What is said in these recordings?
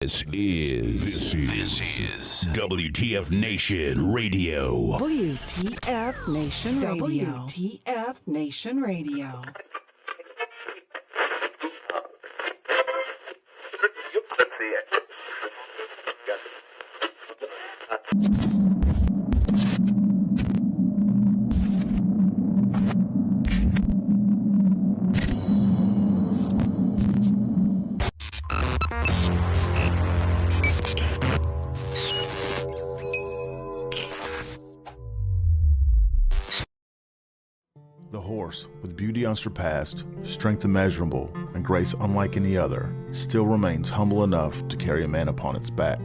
This is WTF Nation Radio. WTF Nation Radio. WTF Nation Radio. The horse, with beauty unsurpassed, strength immeasurable, and grace unlike any other, still remains humble enough to carry a man upon its back.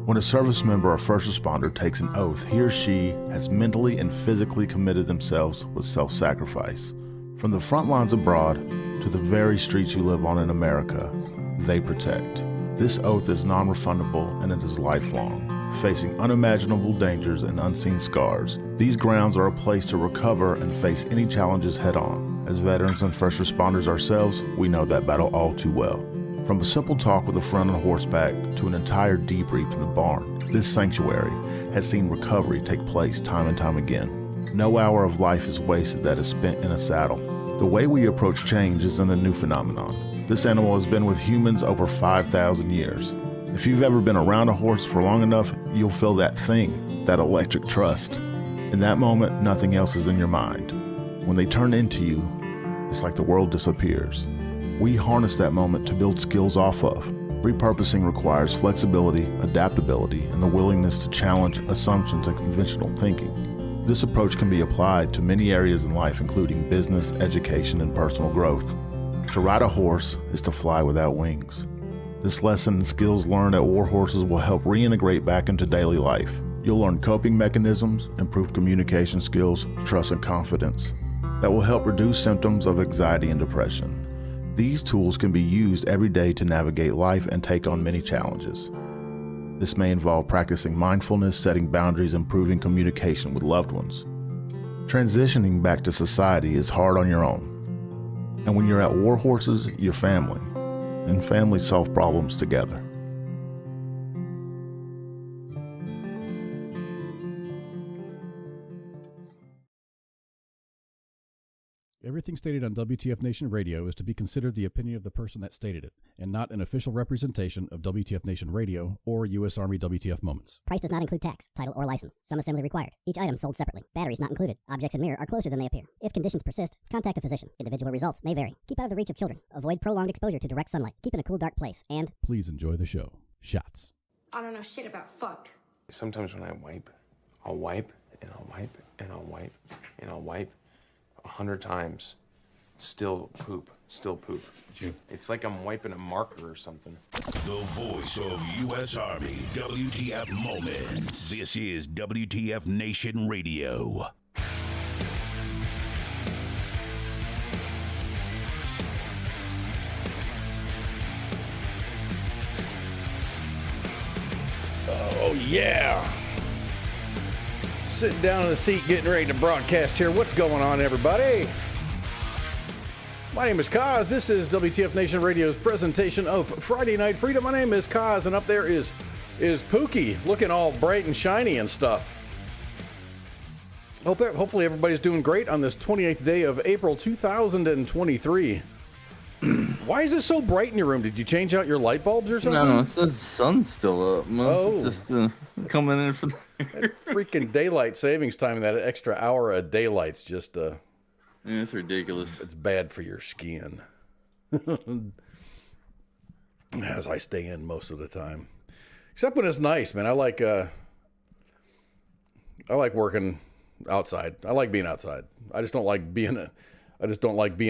When a service member or first responder takes an oath, he or she has mentally and physically committed themselves with self-sacrifice. From the front lines abroad to the very streets you live on in America, they protect. This oath is non-refundable and it is lifelong. Facing unimaginable dangers and unseen scars, these grounds are a place to recover and face any challenges head-on. As veterans and first responders ourselves, we know that battle all too well. From a simple talk with a friend on horseback to an entire debrief in the barn, this sanctuary has seen recovery take place time and time again. No hour of life is wasted that is spent in a saddle. The way we approach change isn't a new phenomenon. This animal has been with humans over 5,000 years. If you've ever been around a horse for long enough, you'll feel that thing, that electric trust. In that moment, nothing else is in your mind. When they turn into you, it's like the world disappears. We harness that moment to build skills off of. Repurposing requires flexibility, adaptability, and the willingness to challenge assumptions and conventional thinking. This approach can be applied to many areas in life, including business, education, and personal growth. To ride a horse is to fly without wings. This lesson and skills learned at War Horses will help reintegrate back into daily life. You'll learn coping mechanisms, improved communication skills, trust and confidence that will help reduce symptoms of anxiety and depression. These tools can be used every day to navigate life and take on many challenges. This may involve practicing mindfulness, setting boundaries, improving communication with loved ones. Transitioning back to society is hard on your own. And when you're at War Horses, you're family. And families solve problems together. Everything stated on WTF Nation Radio is to be considered the opinion of the person that stated it, and not an official representation of WTF Nation Radio or U.S. Army WTF Moments. Price does not include tax, title, or license. Some assembly required. Each item sold separately. Batteries not included. Objects in mirror are closer than they appear. If conditions persist, contact a physician. Individual results may vary. Keep out of the reach of children. Avoid prolonged exposure to direct sunlight. Keep in a cool, dark place. And please enjoy the show. Shots. I don't know shit about fuck. Sometimes when I wipe, I'll wipe, and I'll wipe, and I'll wipe, and I'll wipe 100 times. Still poop. It's like I'm wiping a marker or something. The voice of U.S. Army, WTF Moments. This is WTF Nation Radio. Oh, yeah. Sitting down in the seat, getting ready to broadcast here. What's going on, everybody? My name is Kaz. This is WTF Nation Radio's presentation of Friday Night Freedom. My name is Kaz, and up there is Pookie, looking all bright and shiny and stuff. Hopefully everybody's doing great on this 28th day of April 2023. Why is it so bright in your room? Did you change out your light bulbs or something? No, it says the sun's still up. Oh. Just coming in from there. Freaking daylight savings time, that extra hour of daylight's just... Yeah, it's ridiculous. It's bad for your skin. As I stay in most of the time. Except when it's nice, man. I like working outside. I like being outside. I just don't like being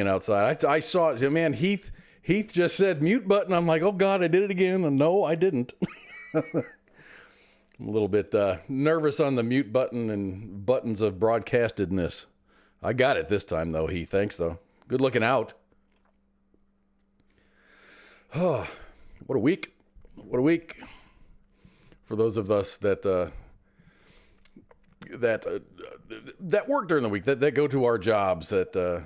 outside. I saw it, man. Heath just said mute button. I'm like, oh God, I did it again. And no, I didn't. I'm a little bit nervous on the mute button and buttons of broadcastedness. I got it this time, though, Heath. Thanks, though. Good looking out. Oh, what a week. What a week. For those of us that work during the week, that go to our jobs, that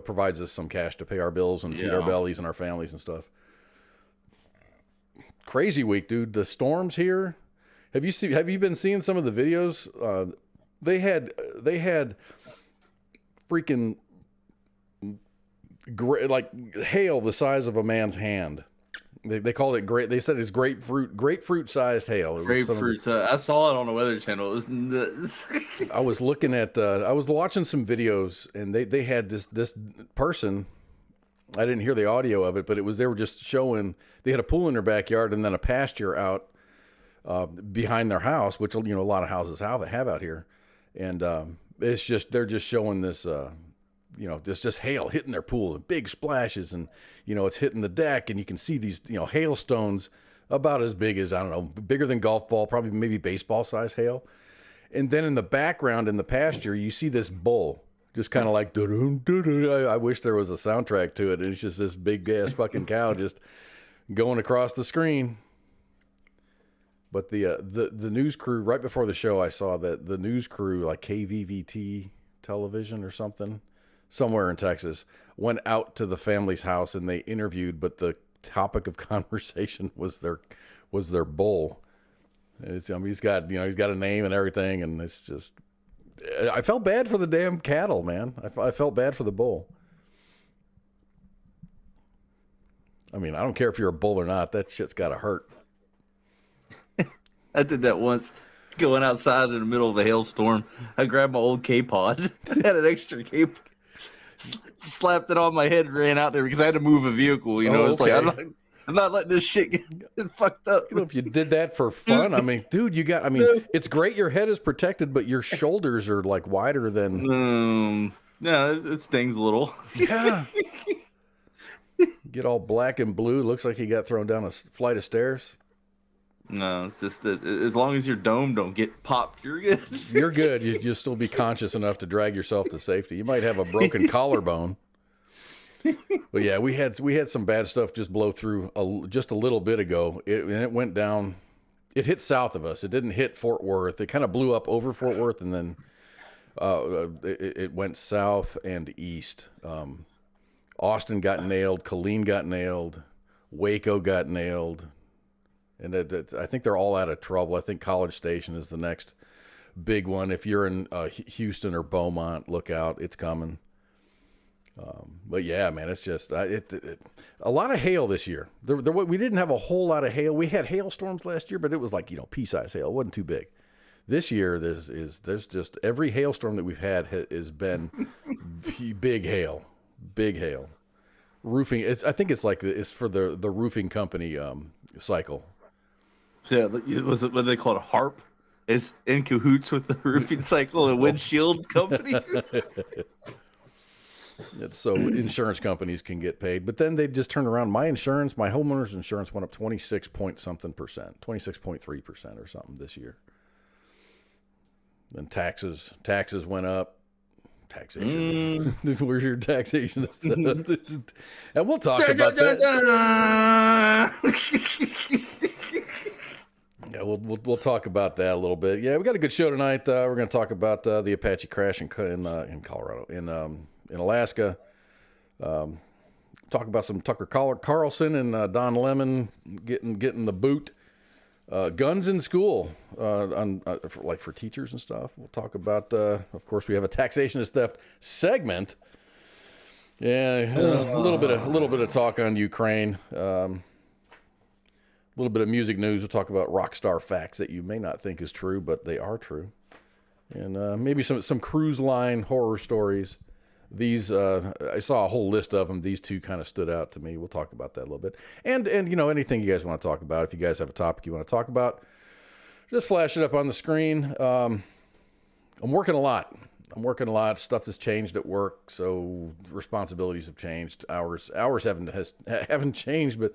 provides us some cash to pay our bills and feed our bellies and our families and stuff. crazy week, dude. The storms here. Have you been seeing some of the videos? They had freaking like hail the size of a man's hand. They called it great. They said it's grapefruit sized hail. Grapefruit. I saw it on the Weather Channel. It was nuts. I was looking at. I was watching some videos, and they had this person. I didn't hear the audio of it, but they were just showing. They had a pool in their backyard, and then a pasture out behind their house, which a lot of houses have out here, and they're just showing this. Just hail hitting their pool and big splashes, and it's hitting the deck, and you can see these hailstones about as big as, I don't know, bigger than golf ball, probably maybe baseball size hail. And then in the background in the pasture, you see this bull just kind of like I wish there was a soundtrack to it, and it's just this big ass fucking cow just going across the screen. But the news crew, right before the show, I saw that the news crew, like KVVT television or something, somewhere in Texas, went out to the family's house and they interviewed, but the topic of conversation was their bull. He's got a name and everything, and it's just, I felt bad for the damn cattle, man. I felt bad for the bull. I mean, I don't care if you're a bull or not. That shit's got to hurt. I did that once, going outside in the middle of a hailstorm. I grabbed my old K-Pod. I had an extra K-Pod. Slapped it on my head and ran out there because I had to move a vehicle. It's like, I'm not letting this shit get fucked up. If you did that for fun, I mean, dude, it's great your head is protected, but your shoulders are like wider than. Yeah, it stings a little. Yeah. Get all black and blue. Looks like you got thrown down a flight of stairs. No, it's just that as long as your dome don't get popped, you're good. You're good. You'll still be conscious enough to drag yourself to safety. You might have a broken collarbone. But yeah, we had some bad stuff just blow through just a little bit ago. It went down. It hit south of us. It didn't hit Fort Worth. It kind of blew up over Fort Worth, and then it went south and east. Austin got nailed. Killeen got nailed. Waco got nailed. And I think they're all out of trouble. I think College Station is the next big one. If you're in Houston or Beaumont, look out. It's coming. But yeah, man, it's just a lot of hail this year. We didn't have a whole lot of hail. We had hailstorms last year, but it was like, pea-sized hail. It wasn't too big. This year, there's just every hailstorm that we've had has been big hail. Big hail. Roofing. I think it's for the roofing company cycle. So was it what they call it, HARP? Is in cahoots with the roofing cycle and windshield company. It's so insurance companies can get paid, but then they just turn around. My homeowner's insurance went up 26.3% or something this year. Then taxes went up. Taxation. Where's your taxation? And we'll talk about that. Yeah, we'll talk about that a little bit. Yeah, we got a good show tonight. We're going to talk about the Apache crash in Colorado, in Alaska. Talk about some Tucker Carlson and Don Lemon getting the boot. Guns in school, for teachers and stuff. We'll talk about. Of course, we have a taxation is theft segment. Yeah, a little bit of talk on Ukraine. A little bit of music news. We'll talk about rock star facts that you may not think is true, but they are true. And maybe some cruise line horror stories. These I saw a whole list of them. These two kind of stood out to me. We'll talk about that a little bit. And anything you guys want to talk about. If you guys have a topic you want to talk about, just flash it up on the screen. I'm working a lot. Stuff has changed at work, so responsibilities have changed. Hours haven't changed, but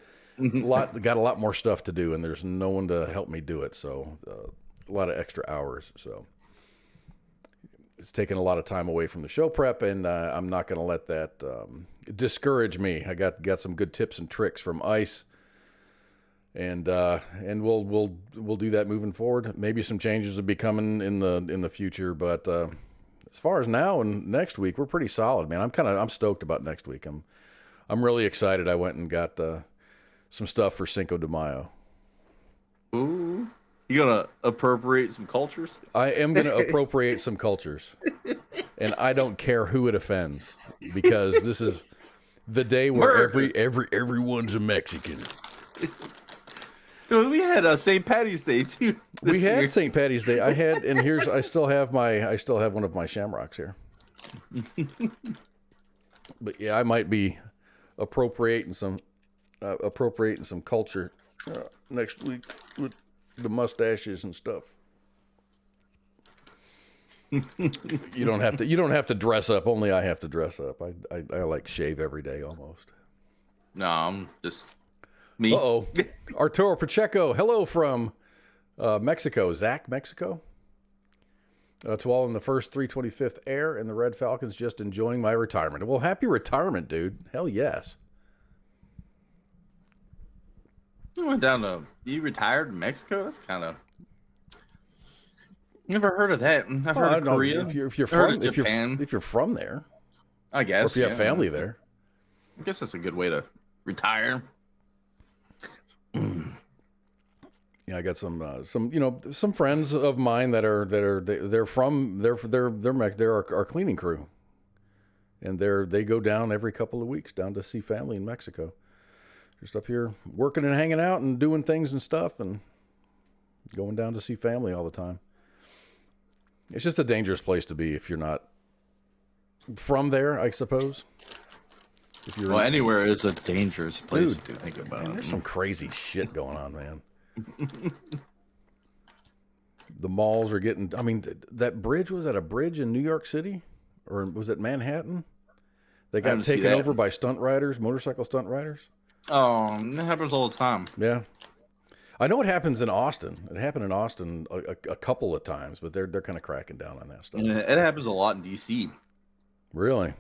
got a lot more stuff to do, and there's no one to help me do it. So a lot of extra hours. So it's taken a lot of time away from the show prep, and I'm not going to let that discourage me. I got some good tips and tricks from Ice, and we'll do that moving forward. Maybe some changes will be coming in the future, but as far as now and next week, we're pretty solid, man. I'm stoked about next week. I'm really excited. I went and got some stuff for Cinco de Mayo. Ooh. You gonna appropriate some cultures? I am going to appropriate some cultures. And I don't care who it offends, because this is the day where everyone's a Mexican. We had St. Patty's Day too. We had St. Patty's Day. I still have one of my shamrocks here. But yeah, I might be appropriating some culture next week with the mustaches and stuff. You don't have to dress up. Only I have to dress up. I like shave every day almost. No, I'm just me. Uh-oh. Arturo Pacheco, hello from Mexico. Zach, Mexico. To all in the first 325th Air and the Red Falcons, just enjoying my retirement. Well, happy retirement, dude. Hell yes. You went down to, you retired in Mexico? That's kind of... Never heard of that. I've heard of Korea. If you're from there, I guess. Or if you have family there. I guess that's a good way to retire. Yeah, I got some friends of mine they're our cleaning crew, and they go down every couple of weeks down to see family in Mexico. Just up here working and hanging out and doing things and stuff, and going down to see family all the time. It's just a dangerous place to be if you're not from there, I suppose. Anywhere is a dangerous place to think about. Man, there's some crazy shit going on, man. The malls are getting... I mean, that bridge, was that a bridge in New York City? Or was it Manhattan? They got taken over by motorcycle stunt riders. Oh, that happens all the time. Yeah. I know it happens in Austin. It happened in Austin a couple of times, but they're kind of cracking down on that stuff. Yeah, it happens a lot in D.C. Really?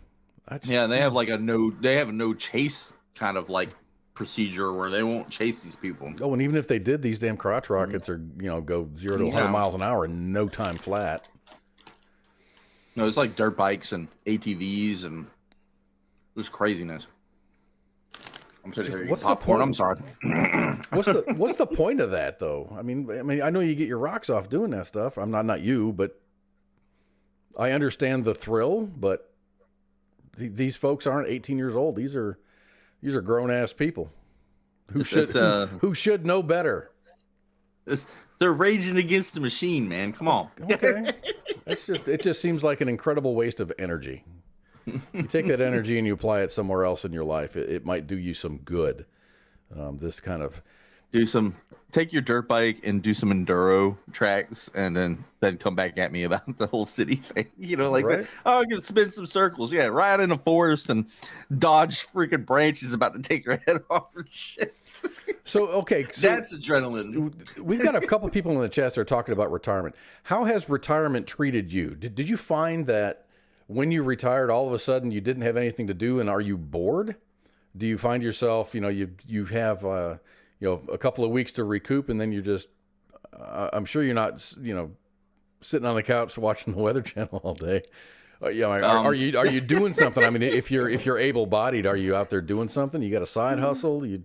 Yeah, they have like a no chase kind of like procedure where they won't chase these people. Oh, and even if they did, these damn crotch rockets are, go 0 to 100 miles an hour in no time flat. No, it's like dirt bikes and ATVs and just craziness. I'm sitting here eating popcorn. I'm sorry. What's the point of that though? I mean, I know you get your rocks off doing that stuff. I'm not you, but I understand the thrill. But these folks aren't 18 years old. These are grown ass people who should know better. They're raging against the machine, man. Come on. Okay. It just seems like an incredible waste of energy. You take that energy and you apply it somewhere else in your life. It might do you some good. This kind of take your dirt bike and do some enduro tracks, and then come back at me about the whole city thing. Right? That. Oh, I can spin some circles. Yeah, ride in a forest and dodge freaking branches about to take your head off and shit. So that's adrenaline. We've got a couple people in the chat that are talking about retirement. How has retirement treated you? Did you find that when you retired, all of a sudden you didn't have anything to do, and are you bored? Do you find yourself, you have, a couple of weeks to recoup, and then you're just, I'm sure you're not, sitting on the couch watching the Weather Channel all day. Are you doing something? I mean, if you're able-bodied, are you out there doing something? You got a side hustle? You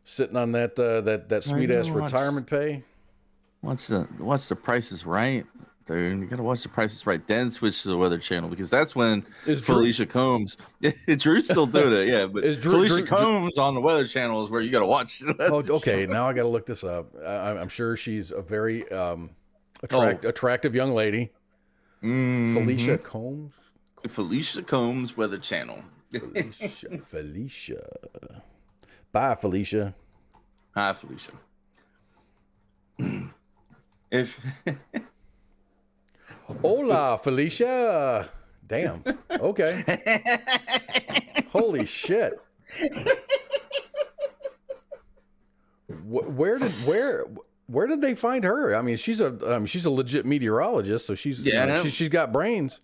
sitting on that sweet ass retirement pay? Watch the Price is Right. You gotta watch the Price is Right, then switch to the Weather Channel, because that's when Felicia Combs. Drew's still doing it, yeah. But Felicia Combs on the Weather Channel is where you gotta watch. Okay, now I gotta look this up. I'm sure she's a very attractive young lady. Mm-hmm. Felicia Combs. Felicia Combs Weather Channel. Felicia. Bye, Felicia. Hi, Felicia. If. Hola, Felicia. Damn. Okay. Holy shit. Where did they find her? I mean, she's a legit meteorologist, so she's got brains.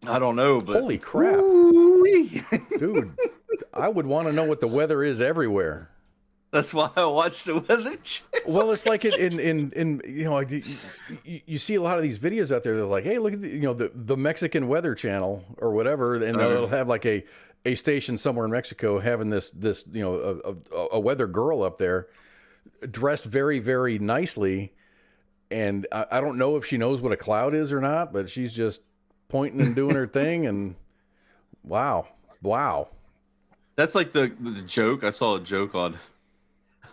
I don't know, but holy crap, dude! I would want to know what the weather is everywhere. That's why I watch the Weather Channel. Well, it's like in you see a lot of these videos out there. They're like, hey, look at the Mexican Weather Channel or whatever, and they'll have like a station somewhere in Mexico having this a weather girl up there dressed very, very nicely. And I don't know if she knows what a cloud is or not, but she's just pointing and doing her thing. And wow. That's like the joke. I saw a joke on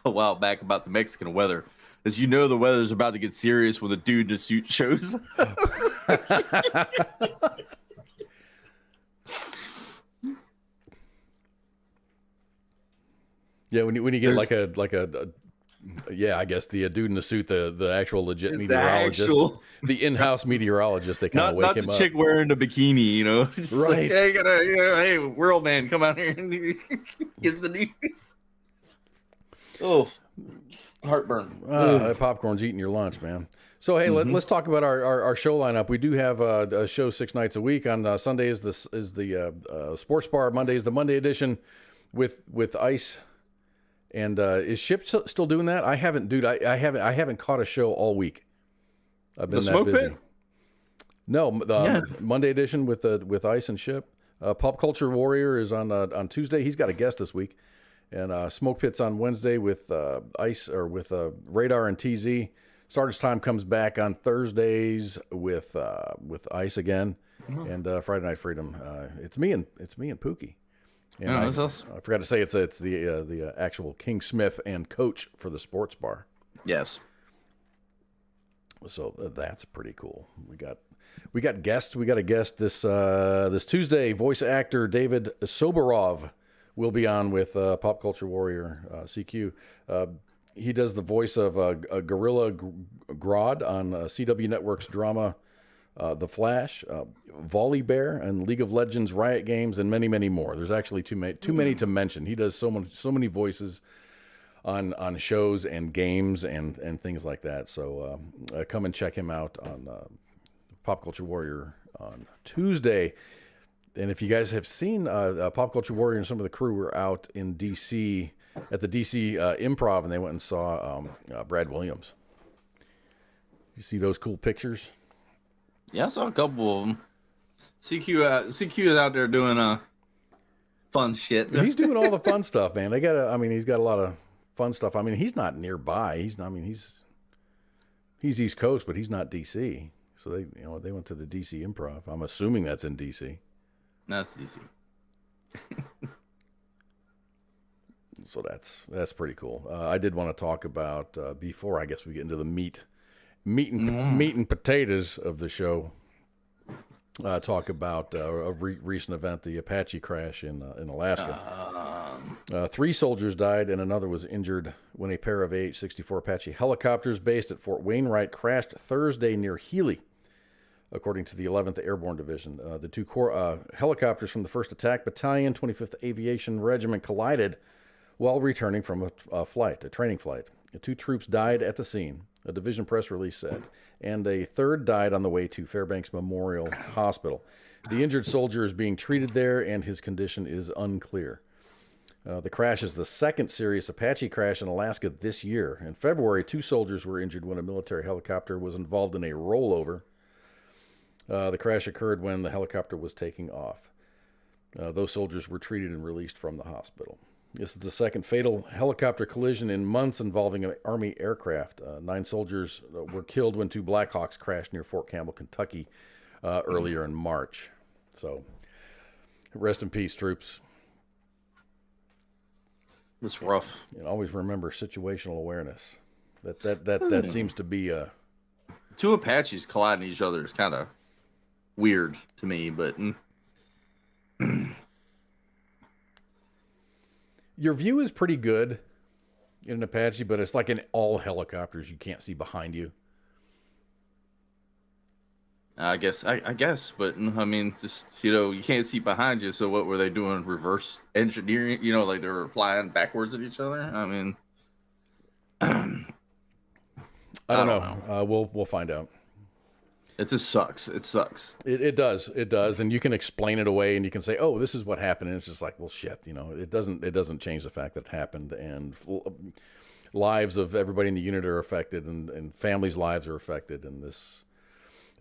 a while back about the Mexican weather. As you know, the weather's about to get serious when the dude in a suit shows up. Yeah, when you get like a yeah, I guess the dude in the suit, the actual legit meteorologist, the in-house meteorologist, they kind of wake him up. Not the chick wearing the bikini, you know. Just right. Like, hey, hey, world man, come out here and give the news. Oh, heartburn. That popcorn's eating your lunch, man. So hey, let's talk about our show lineup. We do have a show 6 nights a week. On Sunday is the Sports Bar. Monday is the Monday edition with Ice. And is Ship still doing that? I haven't, dude. I haven't caught a show all week. I've been that busy. Pit? No, Monday edition with Ice and Ship. Pop Culture Warrior is on Tuesday. He's got a guest this week, and Smoke Pit's on Wednesday with Ice or with Radar and TZ. Starter's Time comes back on Thursdays with Ice again, and Friday Night Freedom. It's me and Pookie. And I forgot to say it's the actual King Smith and Coach for the Sports Bar. Yes. So that's pretty cool. We got guests. We got a guest this Tuesday. Voice actor David Soborov will be on with Pop Culture Warrior CQ. He does the voice of Gorilla Grodd on CW Network's drama The Flash, Volley Bear, and League of Legends Riot Games, and many, many more. There's actually too many to mention. He does so many voices on shows and games and things like that. So come and check him out on Pop Culture Warrior on Tuesday. And if you guys have seen Pop Culture Warrior and some of the crew were out in D.C. at the D.C. Improv, and they went and saw Brad Williams. You see those cool pictures? Yeah, I saw a couple of them. CQ is out there doing fun shit. He's doing all the fun stuff, man. He's got a lot of fun stuff. I mean, he's not nearby. He's East Coast, but he's not DC. So they went to the DC Improv. I'm assuming that's in DC. That's DC. So that's pretty cool. I did want to talk about before I guess we get into the meat and potatoes of the show. Talk about a recent event, the Apache crash in Alaska. 3 soldiers died and another was injured when a pair of AH-64 Apache helicopters based at Fort Wainwright crashed Thursday near Healy, according to the 11th Airborne Division. The 2 helicopters from the 1st Attack Battalion, 25th Aviation Regiment collided while returning from a training flight. The 2 troops died at the scene, a division press release said, and a third died on the way to Fairbanks Memorial Hospital. The injured soldier is being treated there, and his condition is unclear. The crash is the second serious Apache crash in Alaska this year. In February, 2 soldiers were injured when a military helicopter was involved in a rollover. The crash occurred when the helicopter was taking off. Those soldiers were treated and released from the hospital. This is the second fatal helicopter collision in months involving an Army aircraft. 9 soldiers were killed when 2 Blackhawks crashed near Fort Campbell, Kentucky, earlier in March. So, rest in peace, troops. It's rough. And always remember situational awareness. That seems to be 2 Apaches colliding each other is kind of weird to me, but your view is pretty good in an Apache, but it's like in all helicopters, you can't see behind you. I guess, but I mean, just, you can't see behind you. So what were they doing? Reverse engineering? Like they were flying backwards at each other. I mean, I don't know. We'll find out. It just sucks. It sucks. It does. And you can explain it away and you can say, oh, this is what happened. And it's just like, well, shit, it doesn't change the fact that it happened, and lives of everybody in the unit are affected, and families' lives are affected. And this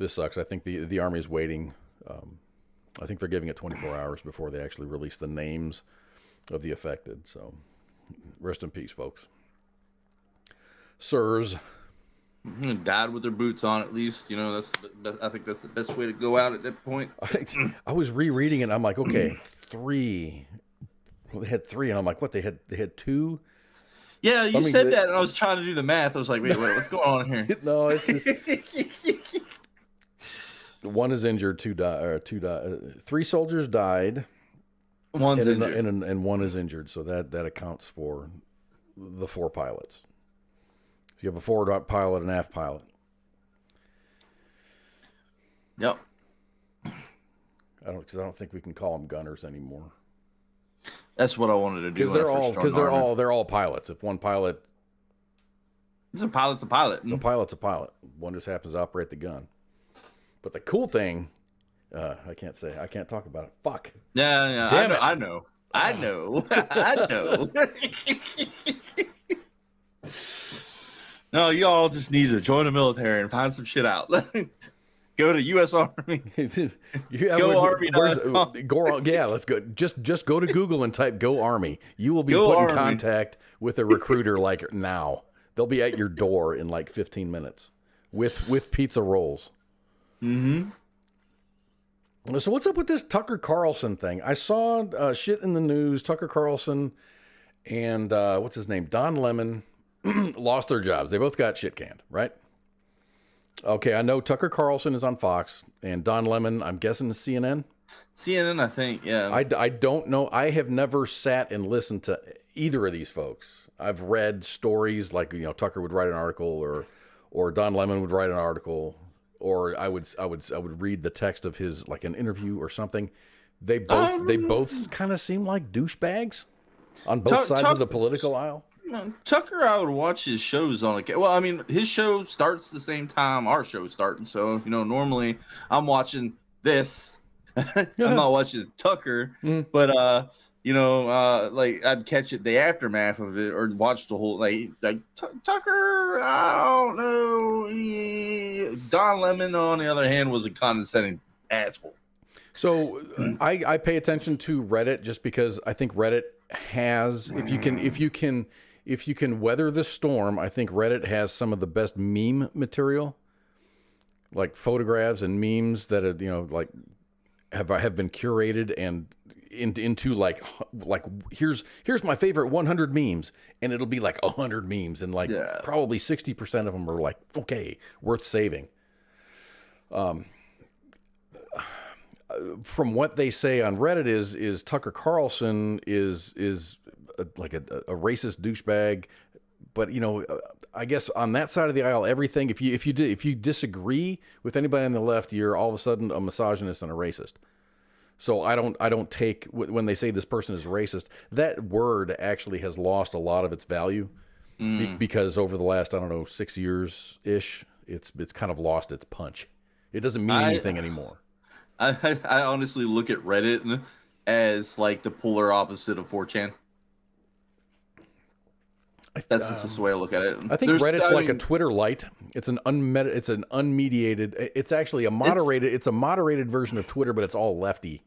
sucks. I think the Army is waiting. I think they're giving it 24 hours before they actually release the names of the affected. So rest in peace, folks. sirs. Died with their boots on, at least. You know, I think that's the best way to go out at that point. I was rereading it, and I'm like, okay, 3. Well, they had 3, and I'm like, what? They had 2. Yeah, you said that, and I was trying to do the math. I was like, wait, what's going on here? No, it's just 1 is injured, 2 died. 3 soldiers died. One's injured, and 1 is injured. So that accounts for the 4 pilots. So you have a forward pilot and aft pilot. Yep. I don't think we can call them gunners anymore. That's what I wanted to do. Because they're all pilots. If one pilot, a pilot's a pilot. A pilot's a pilot. One just happens to operate the gun. But the cool thing, I can't talk about it. Fuck. Yeah. Damn I know. I know. No, you all just need to join the military and find some shit out. Go to U.S. Army. Go Army. Yeah, let's go. Just go to Google and type "Go Army." You will be put in contact with a recruiter like now. They'll be at your door in like 15 minutes with pizza rolls. Mm-hmm. So what's up with this Tucker Carlson thing? I saw shit in the news. Tucker Carlson and what's his name? Don Lemon lost their jobs. They both got shit canned, right? Okay, I know Tucker Carlson is on Fox, and Don Lemon, I'm guessing, is CNN? CNN, I think, yeah. I don't know. I have never sat and listened to either of these folks. I've read stories like, Tucker would write an article or Don Lemon would write an article, or I would read the text of his, like an interview or something. They both kind of seem like douchebags on both sides of the political aisle. Tucker, I would watch his shows on a... Well, I mean, his show starts the same time our show's starting. So, normally I'm watching this. I'm not watching Tucker. But, like I'd catch it the aftermath of it or watch the whole... Like Tucker, I don't know. Don Lemon, on the other hand, was a condescending asshole. So I pay attention to Reddit just because I think Reddit has... If you can weather the storm, I think Reddit has some of the best meme material, like photographs and memes that are, have been curated and into like here's my favorite 100 memes, and it'll be like 100 memes, and probably 60% of them are like, okay, worth saving. From what they say on Reddit is Tucker Carlson is a racist douchebag, but I guess on that side of the aisle, everything if you disagree with anybody on the left, you're all of a sudden a misogynist and a racist. So I don't take when they say this person is racist, that word actually has lost a lot of its value because over the last 6 years ish, it's kind of lost its punch. It doesn't mean anything anymore. I honestly look at Reddit as like the polar opposite of 4chan. That's just the way I look at it. I think Reddit's like a Twitter light. It's an unmediated. It's actually a moderated. It's a moderated version of Twitter, but it's all lefty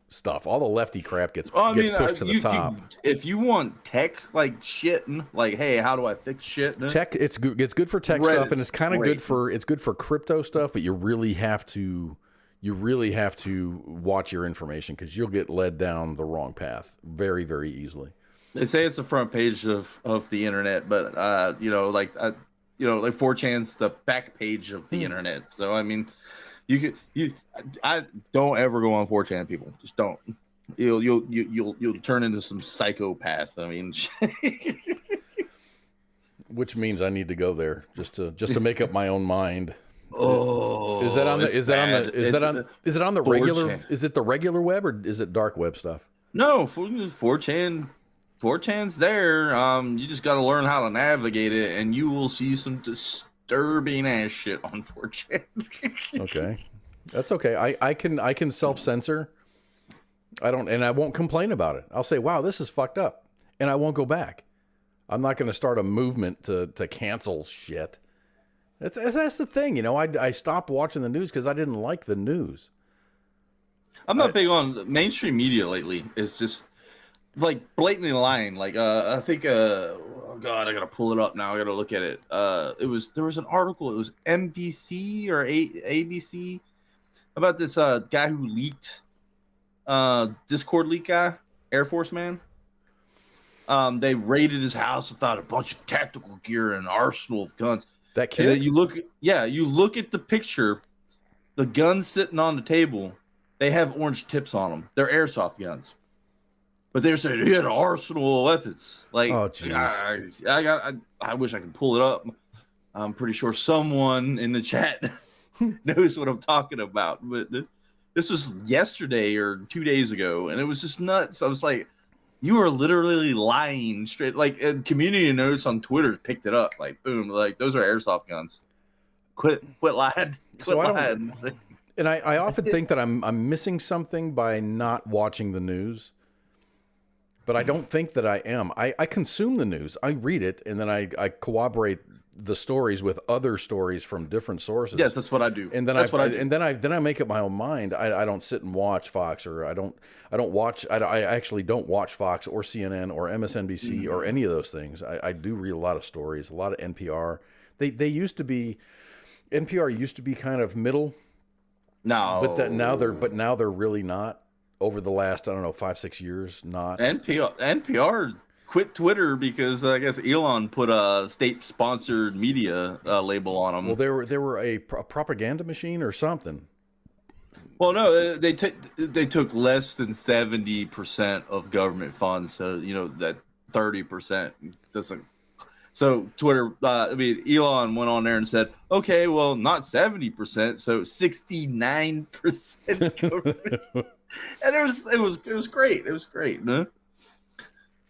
stuff. All the lefty crap gets pushed to the top. If you want tech like shit, like hey, how do I fix shit? Tech, it's good. It's good for tech stuff, and it's kind of good for crypto stuff. But you really have to watch your information because you'll get led down the wrong path very, very easily. They say it's the front page of the internet, but like 4chan's the back page of the internet. So I mean, I don't ever go on 4chan, people. Just don't. You'll turn into some psychopath. I mean, which means I need to go there just to make up my own mind. Oh, is it on the regular? Is it the regular web or is it dark web stuff? No, 4chan. 4chan's there. You just got to learn how to navigate it, and you will see some disturbing ass shit on 4chan. Okay, that's okay. I can self-censor. I won't complain about it. I'll say, "Wow, this is fucked up," and I won't go back. I'm not going to start a movement to cancel shit. That's the thing, I stopped watching the news because I didn't like the news. I'm not big on mainstream media lately. It's just like blatantly lying. Like I think oh god, I gotta pull it up now. I gotta look at it. There was an article. It was NBC or ABC about this guy who leaked Discord leak guy, Air Force man. They raided his house and found a bunch of tactical gear and an arsenal of guns. That kid. And you look at the picture, the guns sitting on the table. They have orange tips on them. They're airsoft guns. But they're saying he had an arsenal of weapons. Like, oh, jeez. I wish I could pull it up. I'm pretty sure someone in the chat knows what I'm talking about. But this was yesterday or 2 days ago, and it was just nuts. I was like, you are literally lying straight. Like, community notes on Twitter picked it up. Like, boom, like those are airsoft guns. Quit lying. Quit lying. And I often think that I'm missing something by not watching the news, but I don't think that I am. I consume the news. I read it, and then I corroborate the stories with other stories from different sources. Yes, that's what I do. And then I make up my own mind. I don't sit and watch Fox, or I actually don't watch Fox or CNN or MSNBC or any of those things. I do read a lot of stories, a lot of NPR. They used to be, NPR used to be kind of middle. No, but now they're really not. Over the last 5-6 years, not. NPR quit Twitter because I guess Elon put a state-sponsored media label on them. Well, they were a propaganda machine or something. Well, no, they took less than 70% of government funds, so that 30% doesn't. So Twitter, Elon went on there and said, okay, well, not 70%, so 69% government. And it was great. It was great, no?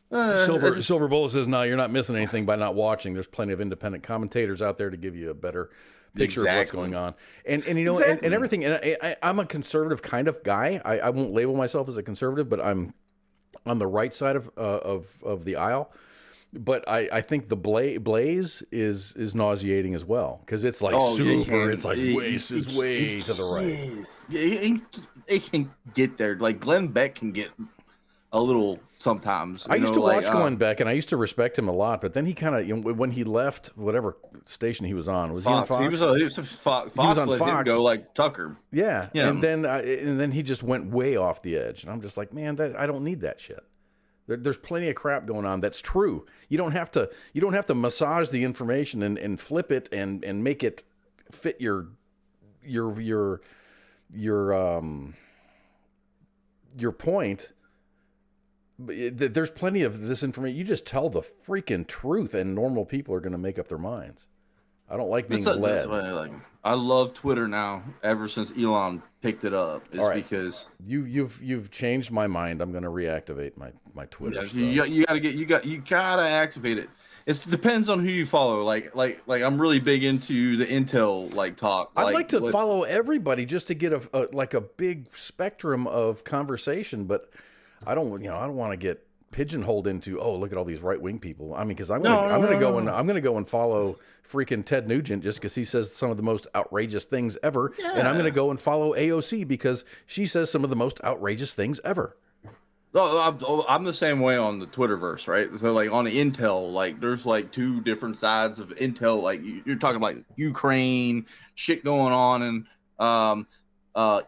Silver Bullet says, no, you're not missing anything by not watching. There's plenty of independent commentators out there to give you a better picture of what's going on. And and everything. And I'm a conservative kind of guy. I won't label myself as a conservative, but I'm on the right side of the aisle. But I think the Blaze is nauseating as well, because it's like it's like way to the right. It can get there. Like Glenn Beck can get a little sometimes. I used to watch Glenn Beck, and I used to respect him a lot. But then he kind of, when he left whatever station he was on, was Fox. He on Fox? He was Fox. He was on let Fox. him go like Tucker. Yeah. And then he just went way off the edge, and I'm just like, man, I don't need that shit. There's plenty of crap going on that's true. You don't have to massage the information and flip it and make it fit your point. There's plenty of this information. You just tell the freaking truth, and normal people are going to make up their minds. I don't like being led. I love Twitter now. Ever since Elon picked it up, because you've changed my mind. I'm going to reactivate my Twitter. Yeah, you gotta activate it. It depends on who you follow. Like I'm really big into the Intel talk. I'd like to follow everybody just to get a big spectrum of conversation, but I don't want to get pigeonholed into, look at all these right-wing people. I mean, because I'm gonna go and follow freaking Ted Nugent just because he says some of the most outrageous things ever, and I'm gonna go and follow AOC because she says some of the most outrageous things ever. I'm the same way on the Twitterverse, right? So on the Intel, there's two different sides of Intel. You're talking about Ukraine shit going on in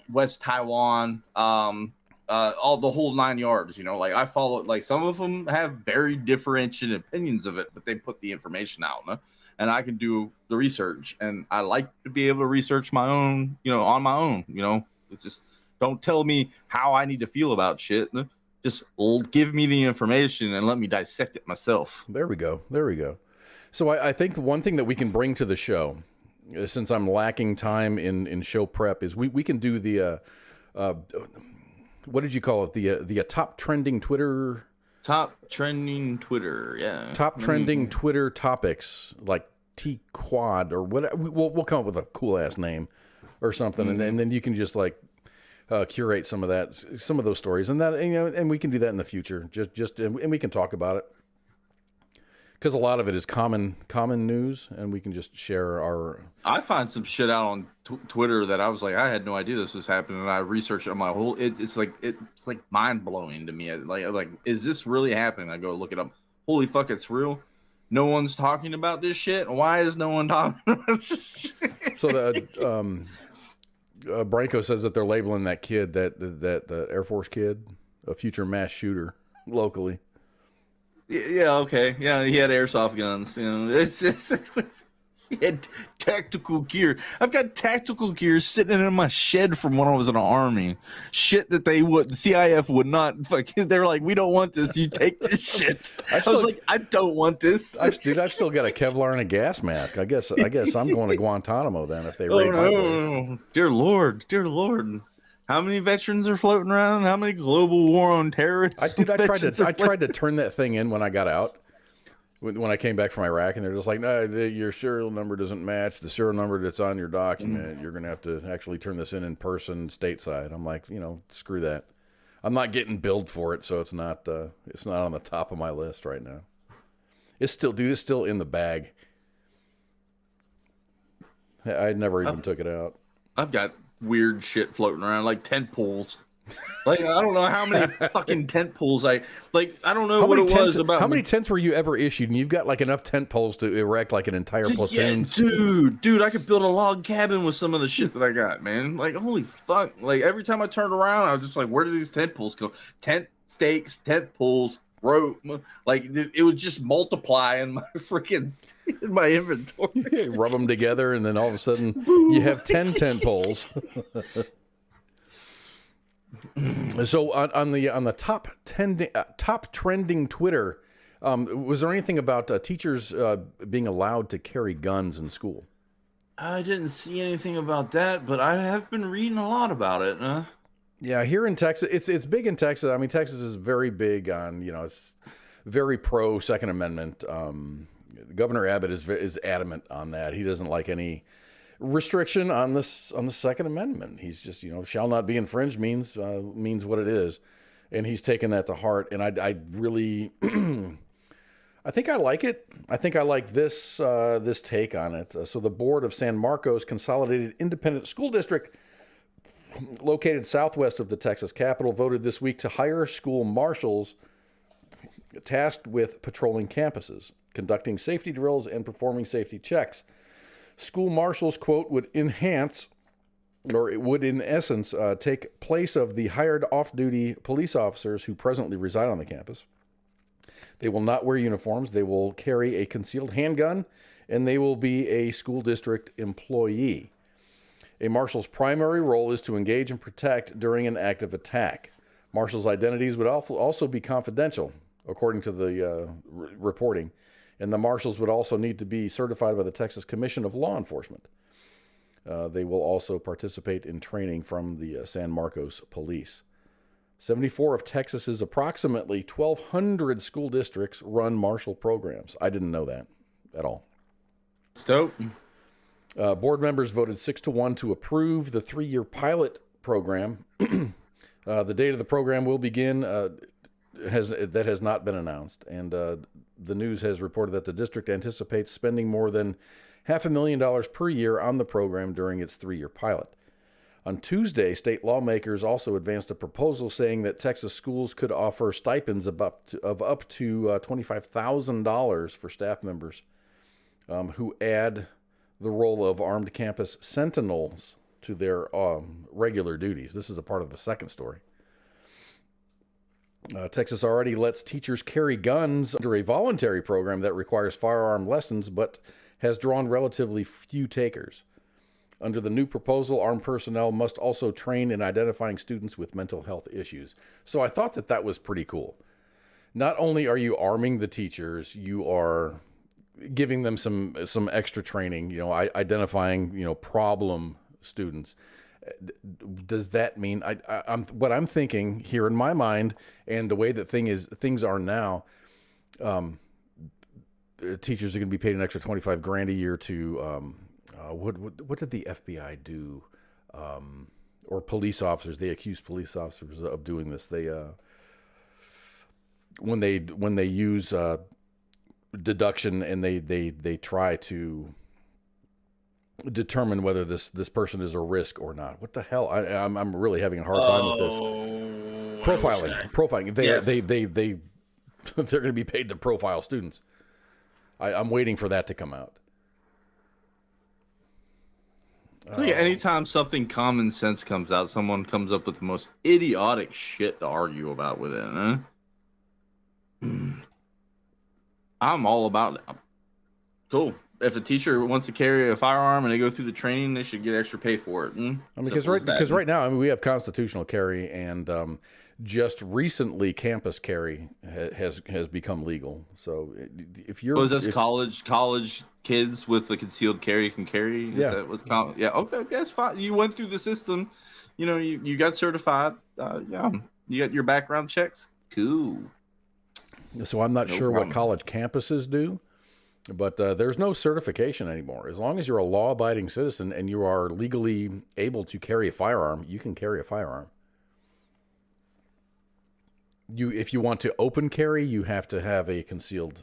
West Taiwan, all the whole 9 yards. I follow some of them have very differentiated opinions of it, but they put the information out, no? And I can do the research, and I like to be able to research my own, on my own. It's just, don't tell me how I need to feel about shit. No? Just give me the information and let me dissect it myself. There we go. So I think the one thing that we can bring to the show, since I'm lacking time in show prep, is we can do the what did you call it? The top trending Twitter. Top trending Twitter, yeah. Top trending Twitter topics, like T-Quad or whatever. We'll come up with a cool ass name or something, and then you can just curate some of those stories, and that and we can do that in the future. And we can talk about it. because a lot of it is common news, and we can just share our. I find some shit out on Twitter that I was like, I had no idea this was happening, and I researched it on my whole. It's like mind blowing to me. Like, is this really happening? I go look it up. Holy fuck, it's real. No one's talking about this shit. Why is no one talking about this shit? So the Branko says that they're labeling that kid, that the Air Force kid, a future mass shooter locally. Yeah, okay. Yeah, he had airsoft guns. You know, he had tactical gear. I've got tactical gear sitting in my shed from when I was in the Army. Shit that the CIF would not fucking. They're like, we don't want this. You take this shit. I was like, I don't want this. Dude, I've still got a Kevlar and a gas mask. I guess I'm going to Guantanamo then if they raid my place. No. Dear Lord. How many veterans are floating around? How many global war on terrorists? I tried to turn that thing in when I got out. When I came back from Iraq, and they're just like, no, your serial number doesn't match the serial number that's on your document. You're going to have to actually turn this in person stateside. I'm like, screw that. I'm not getting billed for it, so it's not on the top of my list right now. It's still in the bag. I never even took it out. I've got weird shit floating around, like tent poles. Like, I don't know how many fucking tent poles I don't know what it was about. How many tents were you ever issued? And you've got like enough tent poles to erect like an entire platoon. Yeah, dude, I could build a log cabin with some of the shit that I got, man. Like, holy fuck. Like, every time I turned around, I was just like, where do these tent poles go? Tent stakes, tent poles, rope. Like, it would just multiply in my freaking inventory. You rub them together, and then all of a sudden you have 10 tent poles. So on the top trending Twitter, was there anything about teachers being allowed to carry guns in school? I didn't see anything about that, but I have been reading a lot about it. Yeah, here in Texas, it's big in Texas. I mean, Texas is very big on, it's very pro Second Amendment. Governor Abbott is adamant on that. He doesn't like any restriction on the Second Amendment. He's just, shall not be infringed means what it is, and he's taken that to heart. And I really, I think I like it. I think I like this take on it. So the board of San Marcos Consolidated Independent School District, located southwest of the Texas capital, voted this week to hire school marshals tasked with patrolling campuses, conducting safety drills, and performing safety checks. School marshals, quote, would enhance, or it would in essence take place of the hired off-duty police officers who presently reside on the campus. They will not wear uniforms. They will carry a concealed handgun, and they will be a school district employee. A marshal's primary role is to engage and protect during an active attack. Marshals' identities would also be confidential, according to the reporting. And the marshals would also need to be certified by the Texas Commission of Law Enforcement. They will also participate in training from the San Marcos Police. 74 of Texas's approximately 1,200 school districts run marshal programs. I didn't know that at all. It's dope. Board members voted 6-1 to approve the 3-year pilot program. The date of the program will begin. That has not been announced, and the news has reported that the district anticipates spending more than $500,000 per year on the program during its 3-year pilot. On Tuesday, state lawmakers also advanced a proposal saying that Texas schools could offer stipends of up to $25,000 for staff members who add the role of armed campus sentinels to their regular duties. This is a part of the second story. Texas already lets teachers carry guns under a voluntary program that requires firearm lessons, but has drawn relatively few takers. Under the new proposal, armed personnel must also train in identifying students with mental health issues. So I thought that was pretty cool. Not only are you arming the teachers, you are giving them some extra training, identifying, problem students. Does that mean what I'm thinking here in my mind, and the way that things are now, teachers are going to be paid an extra $25,000 a year to what did the FBI do, or police officers? They accuse police officers of doing this. They when they use deduction, and they try to determine whether this person is a risk or not. What the hell? I'm really having a hard time with this. Profiling. They're going to be paid to profile students. I'm waiting for that to come out. So yeah, anytime something common sense comes out, someone comes up with the most idiotic shit to argue about with it. Huh? I'm all about it. Cool. If a teacher wants to carry a firearm and they go through the training, they should get extra pay for it. I mean, because right now, I mean, we have constitutional carry, and just recently, campus carry has become legal. So if you're college kids with a concealed carry can carry. Is that what's yeah. Okay, that's fine. You went through the system. You know, you got certified. Yeah, you got your background checks. Cool. So I'm not sure what college campuses do, but there's no certification anymore. As long as you're a law-abiding citizen and you are legally able to carry a firearm, you can carry a firearm. If you want to open carry, you have to have a concealed,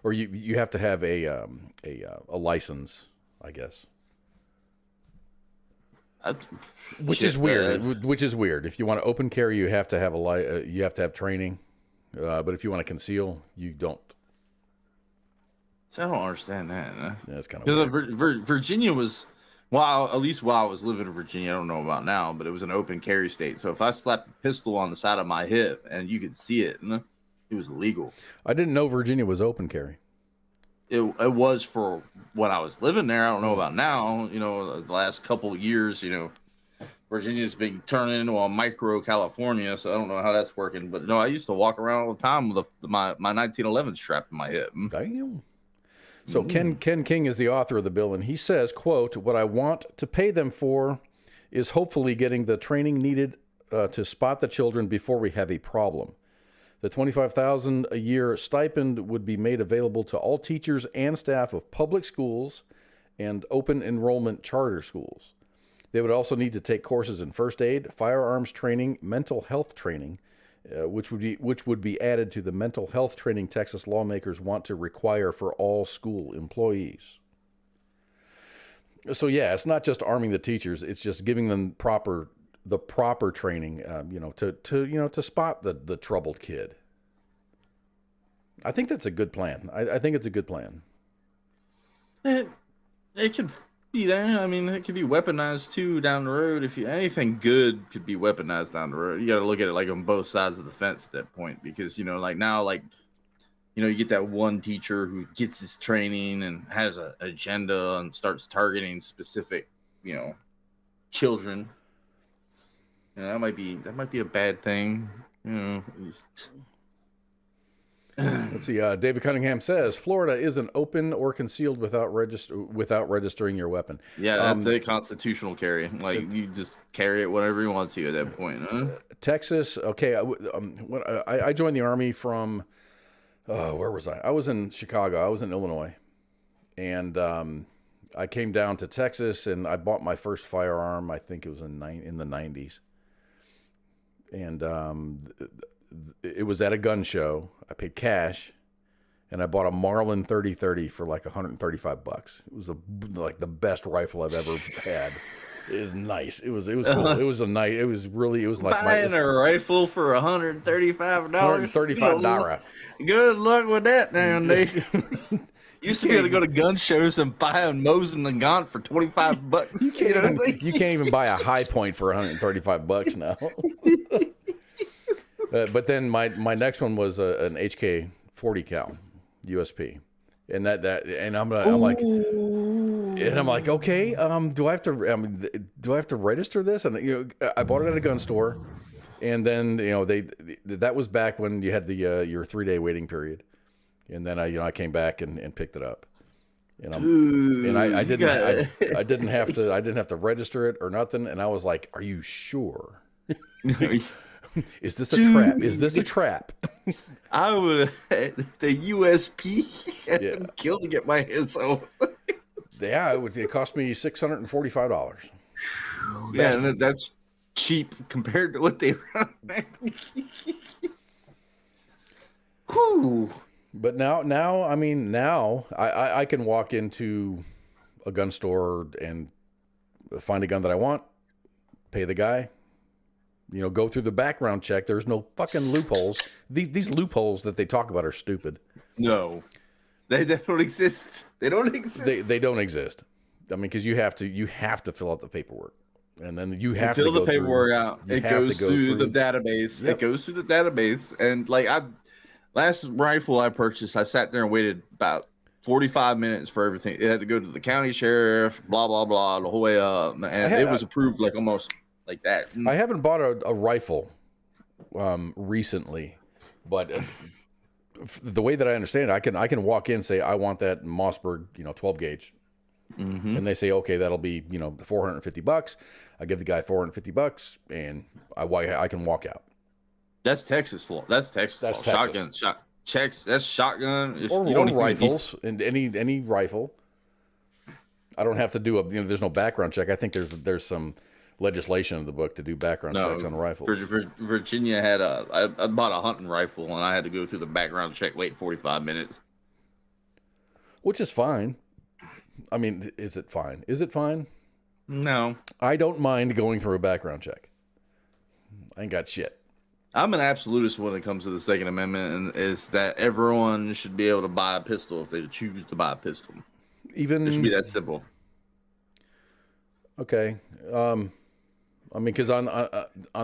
or you have to have a license, I guess. Which is weird. If you want to open carry, you have to have you have to have training. But if you want to conceal, you don't. So I don't understand that. Huh? Yeah, it's kind of weird. Virginia was, at least while I was living in Virginia, I don't know about now, but it was an open carry state. So if I slapped a pistol on the side of my hip and you could see it, it was legal. I didn't know Virginia was open carry. It was for when I was living there. I don't know about now. You know, the last couple of years, Virginia's been turning into a micro California, so I don't know how that's working. But no, I used to walk around all the time with my 1911 strapped in my hip. Damn. So Ken King is the author of the bill, and he says, quote, "What I want to pay them for is hopefully getting the training needed to spot the children before we have a problem. The $25,000 a year stipend would be made available to all teachers and staff of public schools and open enrollment charter schools. They would also need to take courses in first aid, firearms training, mental health training, which would be added to the mental health training Texas lawmakers want to require for all school employees." So yeah, it's not just arming the teachers; it's just giving them the proper training, to spot the troubled kid. I think that's a good plan. I think it's a good plan. It could be there. I mean, it could be weaponized too down the road. If anything good could be weaponized down the road, you got to look at it like on both sides of the fence at that point, because you get that one teacher who gets his training and has an agenda and starts targeting specific, children. That might be a bad thing. Let's see. David Cunningham says Florida isn't open or concealed without registering your weapon. Yeah, that's a constitutional carry. Like you just carry it whatever you want to at that point. Huh? Texas. Okay. When I joined the Army from where was I? I was in Chicago. I was in Illinois, and I came down to Texas and I bought my first firearm. I think it was in the 90s, and it was at a gun show. I paid cash, and I bought a Marlin 30-30 for like $135. It was the best rifle I've ever had. It was nice. It was cool. It was a night. It was like buying a rifle for $135. $135. Good luck with that nowadays. Used to be able to go to gun shows and buy a Mosin and Gaunt for $25. You can't even buy a High Point for $135 now. But then my next one was an HK 40 cal USP, and I'm like, okay, do I have to register this? And I bought it at a gun store, and then that was back when you had your 3-day waiting period, and then I came back and picked it up, and I didn't have to register it or nothing, and I was like, are you sure? Is this a trap? Is this a trap? I would the USP kill to get my hands on. Yeah, it cost me $645. Yeah, and that's cheap compared to what they run. Whew. But now, I mean, now I can walk into a gun store and find a gun that I want, pay the guy, go through the background check. There's no fucking loopholes. These loopholes that they talk about are stupid. No, they don't exist. They don't exist. They don't exist. I mean, because you have to fill out the paperwork, and then you have fill to the paperwork out. It goes through the database. Yep. It goes through the database, and last rifle I purchased, I sat there and waited about 45 minutes for everything. It had to go to the county sheriff, blah blah blah, the whole way up, and it was approved like almost like that. I haven't bought a rifle recently, but the way that I understand it, I can walk in and say I want that Mossberg 12 gauge. Mm-hmm. And they say, okay, that'll be, $450. I give the guy $450 and I can walk out. That's Texas law. That's Texas law. Texas. Shotgun. That's shotgun. If Or you don't rifles, and any rifle. I don't have to do there's no background check. I think there's some legislation in the book to do background checks on rifles. Virginia had I bought a hunting rifle and I had to go through the background check, wait 45 minutes. Which is fine. I mean, is it fine? Is it fine? No. I don't mind going through a background check. I ain't got shit. I'm an absolutist when it comes to the Second Amendment, and is that everyone should be able to buy a pistol if they choose to buy a pistol. It should be that simple. Okay. I mean, because on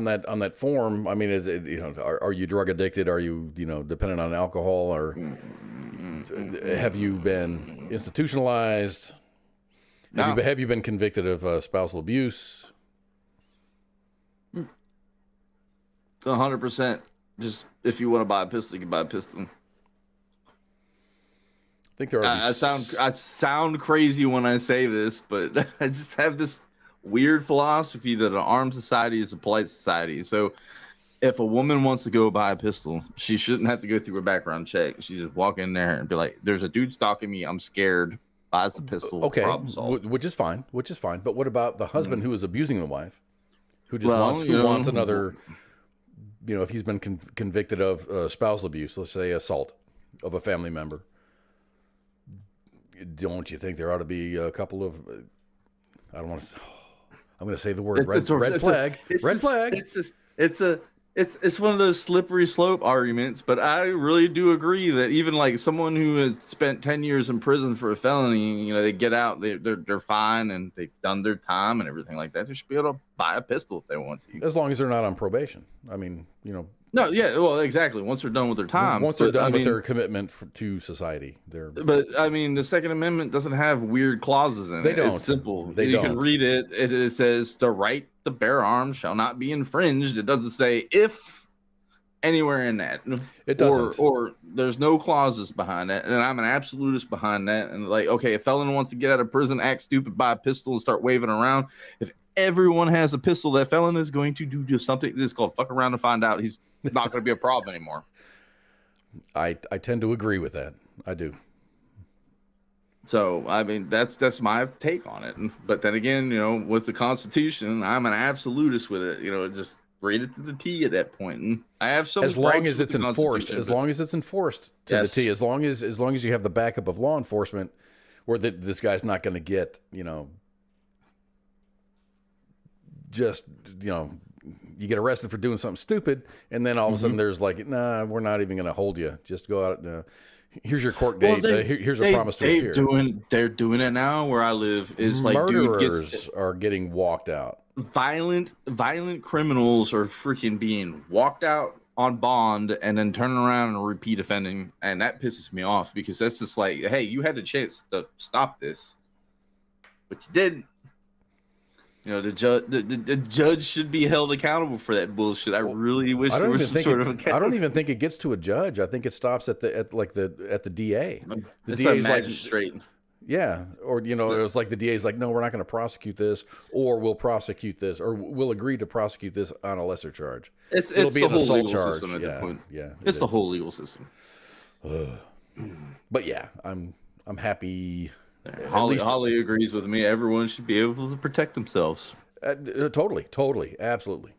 that form, I mean, are you drug addicted? Are you dependent on alcohol, or have you been institutionalized? No. Have you been convicted of spousal abuse? 100%. Just if you want to buy a pistol, you can buy a pistol. I think there are. I sound crazy when I say this, but I just have this weird philosophy that an armed society is a polite society. So if a woman wants to go buy a pistol, she shouldn't have to go through a background check. She just walk in there and be like, "There's a dude stalking me. I'm scared." Buys the pistol. Okay, problem solved. which is fine. But what about the husband who is abusing the wife, who just wants another? If he's been convicted of spousal abuse, let's say assault of a family member, don't you think there ought to be a couple of? I don't want to. I'm going to say the word red flag. Red flag. It's one of those slippery slope arguments, but I really do agree that even like someone who has spent 10 years in prison for a felony, they get out, they're fine and they've done their time and everything like that. They should be able to buy a pistol if they want to, as long as they're not on probation. I mean, No, yeah, well, exactly. Once they're done with their time, once they're done with their commitment to society, But I mean, the Second Amendment doesn't have weird clauses in it. Don't. It's simple. You can read it. It says the right to bear arms shall not be infringed. It doesn't say if anywhere in that. It doesn't. Or there's no clauses behind that. And I'm an absolutist behind that. And like, okay, a felon wants to get out of prison, act stupid, buy a pistol, and start waving around. If everyone has a pistol, that felon is going to do just something. This is called fuck around and find out. He's not going to be a problem anymore. I tend to agree with that. I do. So, I mean, that's my take on it. But then again, with the Constitution, I'm an absolutist with it. Just read it to the T at that point. And I have some as long as it's enforced. As long as it's enforced to the T. As long as you have the backup of law enforcement, where this guy's not going to get just you get arrested for doing something stupid, and then all of a sudden there's like, nah, we're not even going to hold you. Just go out. Here's your court date. Here's a promise to appear. They're doing it now where I live. Is like murderers are getting walked out. Violent criminals are freaking being walked out on bond and then turning around and repeat offending, and that pisses me off because that's just like, hey, you had the chance to stop this, but you didn't. The judge should be held accountable for that bullshit. I really wish there was some sort of accountability. I don't even think it gets to a judge. I think it stops at the DA. The DA is magistrate. Yeah, or it's like the DA is like, no, we're not going to prosecute this, or we'll prosecute this, or we'll agree to prosecute this on a lesser charge. It'll be an assault charge. System at that point. Yeah, it's the whole legal system. But yeah, I'm happy. Holly agrees with me. Everyone should be able to protect themselves. Totally, absolutely.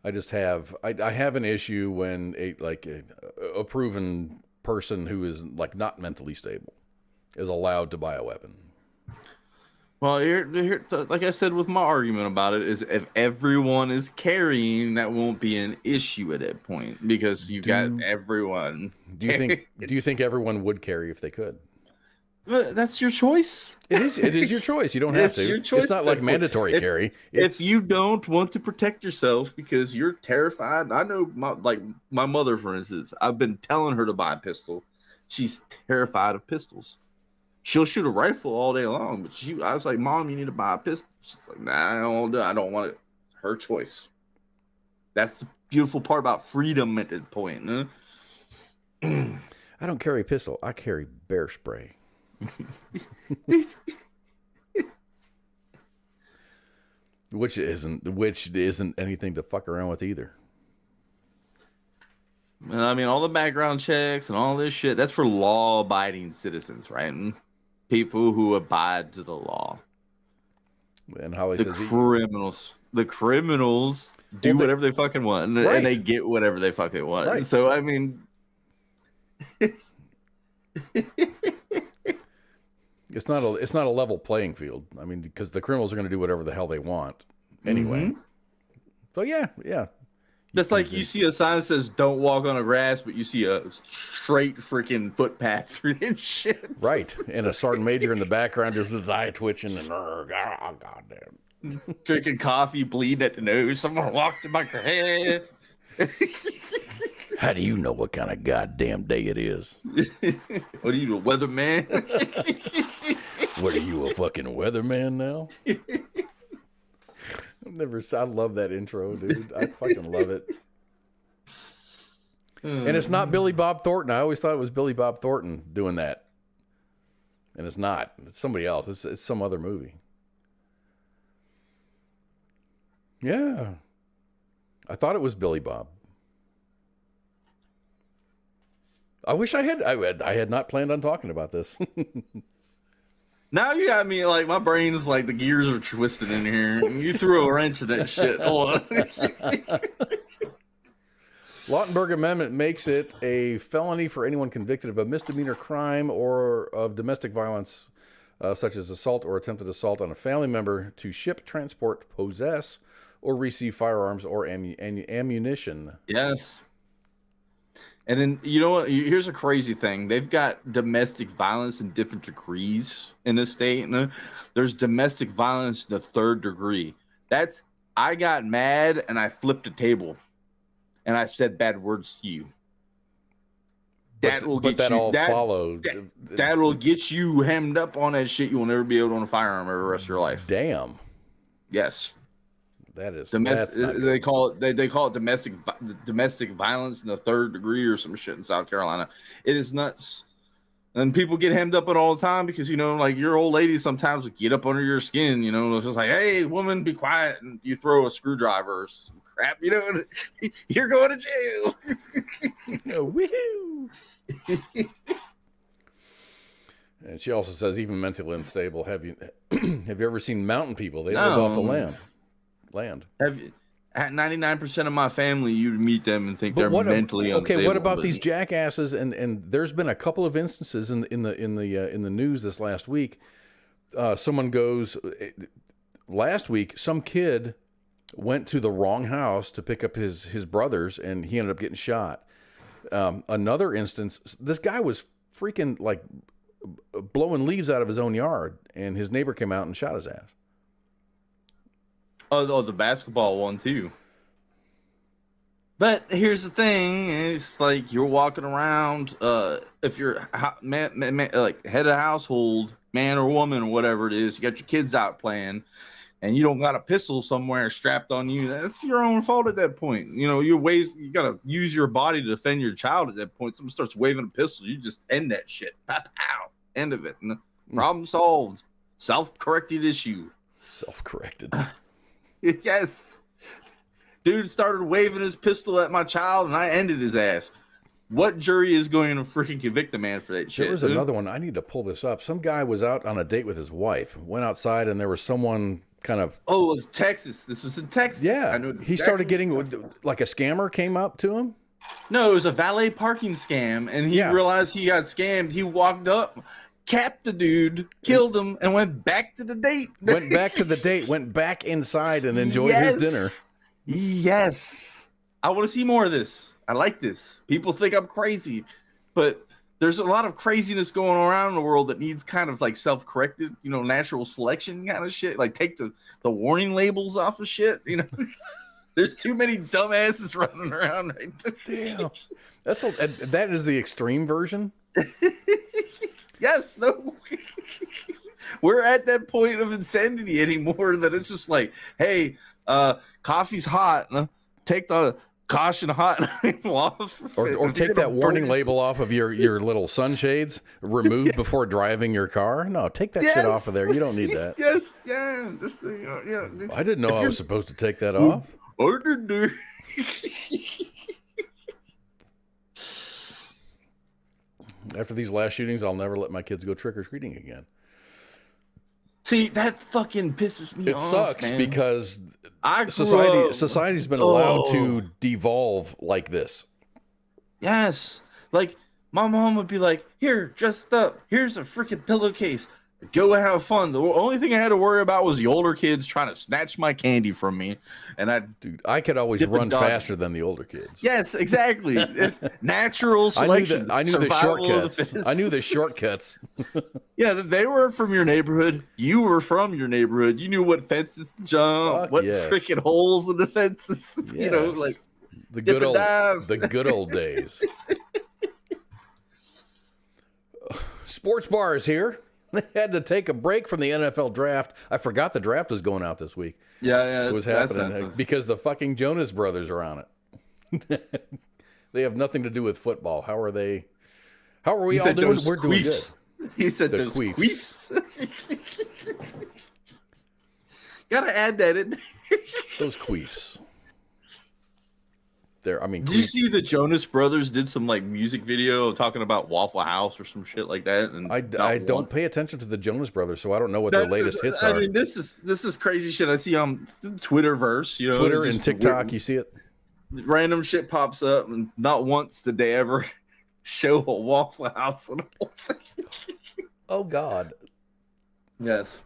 I just have I have an issue when a proven person who is like not mentally stable is allowed to buy a weapon. Well, here, like I said with my argument about it, is if everyone is carrying, that won't be an issue at that point because you got everyone. Do you think everyone would carry if they could? That's your choice. It is your choice. You don't have to. Your choice. It's not like mandatory carry. If you don't want to protect yourself because you're terrified, I know my mother, for instance, I've been telling her to buy a pistol. She's terrified of pistols. She'll shoot a rifle all day long, but I was like, Mom, you need to buy a pistol. She's like, nah, I don't want it. Her choice. That's the beautiful part about freedom at that point. Huh? I don't carry a pistol. I carry bear spray. Which isn't anything to fuck around with either. I mean, all the background checks and all this shit, that's for law-abiding citizens, right? And people who abide to the law. And Holly the says criminals do whatever they fucking want, and they get whatever they fucking want. Right. So, I mean... It's not a level playing field. I mean, because the criminals are going to do whatever the hell they want anyway. Mm-hmm. So yeah. That's like you see a sign that says "Don't walk on the grass," but you see a straight freaking footpath through this shit. Right, and a sergeant major in the background just with his eye twitching and goddamn, drinking coffee, bleeding at the nose. Someone walked in my grass. How do you know what kind of goddamn day it is? What are you, a weatherman? What are you, a fucking weatherman now? I love that intro, dude. I fucking love it. And it's not Billy Bob Thornton. I always thought it was Billy Bob Thornton doing that. And it's not. It's somebody else. It's some other movie. Yeah. I thought it was Billy Bob. I wish I had not planned on talking about this. Now you got me like my brain's like the gears are twisted in here. You threw a wrench at that shit. Hold on. Lautenberg Amendment makes it a felony for anyone convicted of a misdemeanor crime or of domestic violence, such as assault or attempted assault on a family member, to ship, transport, possess, or receive firearms or ammunition. Yes. And then, you know what? Here's a crazy thing. They've got domestic violence in different degrees in the state. There's domestic violence in the 3rd degree. That's, I got mad and I flipped a table and I said bad words to you. That will get you. That will get you hemmed up on that shit. You will never be able to own a firearm for the rest of your life. Damn. Yes. That is they call it domestic violence in the 3rd degree or some shit in South Carolina. It is nuts, and people get hemmed up on all the time because like your old lady sometimes will get up under your skin. It's just like, hey, woman, be quiet, and you throw a screwdriver or some crap. You're going to jail. Woohoo! And she also says, even mentally unstable. Have you ever seen mountain people? They live off the land. Have you, at 99% of my family, you'd meet them and think they're mentally unstable. Okay, what about these jackasses? And there's been a couple of instances in the news this last week. Someone goes last week. Some kid went to the wrong house to pick up his brothers, and he ended up getting shot. Another instance, this guy was freaking like blowing leaves out of his own yard, and his neighbor came out and shot his ass. Oh, the basketball one too. But here's the thing: it's like you're walking around. If you're like head of household, man or woman or whatever it is, you got your kids out playing, and you don't got a pistol somewhere strapped on you. That's your own fault at that point. You gotta use your body to defend your child at that point. Someone starts waving a pistol, you just end that shit. Pow, pow, end of it. Problem solved. Self-corrected issue. Self-corrected. Yes. Dude started waving his pistol at my child and I ended his ass. What jury is going to freaking convict a man for that shit? There was another one. I need to pull this up. Some guy was out on a date with his wife, went outside, and there was someone kind of. Oh, it was Texas. This was in Texas. Yeah, I know exactly. He started getting like a scammer came up to him. No, it was a valet parking scam, and he realized he got scammed. He walked up, capped the dude, killed him, and went back to the date. Went back inside and enjoyed his dinner. Yes. I want to see more of this. I like this. People think I'm crazy, but there's a lot of craziness going around in the world that needs kind of like self-corrected, natural selection kind of shit. Like take the warning labels off of shit, There's too many dumbasses running around right now. Damn. That is the extreme version? Yes, no. We're at that point of insanity anymore that it's just like, hey, coffee's hot. Take the caution hot label off. Or take that warning label off of your little sunshades, removed before driving your car. No, take that shit off of there. You don't need that. Yes, yeah. Just, I didn't know I was supposed to take that off. After these last shootings, I'll never let my kids go trick-or-treating again. See, that fucking pisses me off. It sucks, man. Because society's been allowed to devolve like this. Yes. Like, my mom would be like, here, dressed up. Here's a freaking pillowcase. Go have fun. The only thing I had to worry about was the older kids trying to snatch my candy from me. And I could always run faster than the older kids. Yes, exactly. It's natural selection. I knew the shortcuts. I knew the shortcuts. Yeah, they were from your neighborhood. You were from your neighborhood. You knew what fences to jump, freaking holes in the fences. Yes. Like the good old days. Sports bar is here. They had to take a break from the NFL draft. I forgot the draft was going out this week. Yeah, it was happening because the fucking Jonas Brothers are on it. They have nothing to do with football. How are we all doing? We're doing good. He said the those queefs. Gotta add that in. Those queefs. Did you see the Jonas Brothers did some like music video talking about Waffle House or some shit like that? And I don't pay attention to the Jonas Brothers, so I don't know what their latest hits are. I mean, this is crazy shit. I see on Twitterverse, Twitter and TikTok, you see it. Random shit pops up, and not once did they ever show a Waffle House on the whole thing. Oh God. Yes.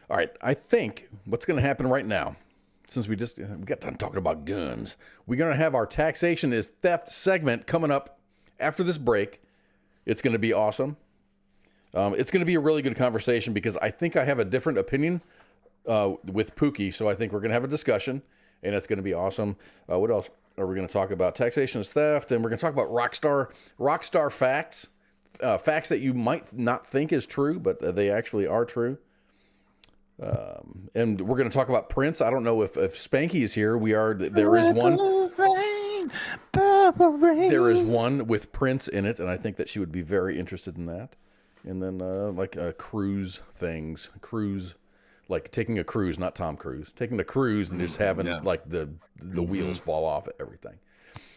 All right, I think what's going to happen right now, since we got done talking about guns, we're going to have our Taxation is Theft segment coming up after this break. It's going to be awesome. It's going to be a really good conversation because I think I have a different opinion with Pookie, so I think we're going to have a discussion, and it's going to be awesome. What else are we going to talk about? Taxation is Theft, and we're going to talk about rockstar facts, facts that you might not think is true, but they actually are true. And we're going to talk about Prince. I don't know if Spanky is here. There is one. There is one with Prince in it, and I think that she would be very interested in that. And then cruise things, like taking a cruise, not Tom Cruise, taking a cruise and just having like the wheels fall off everything.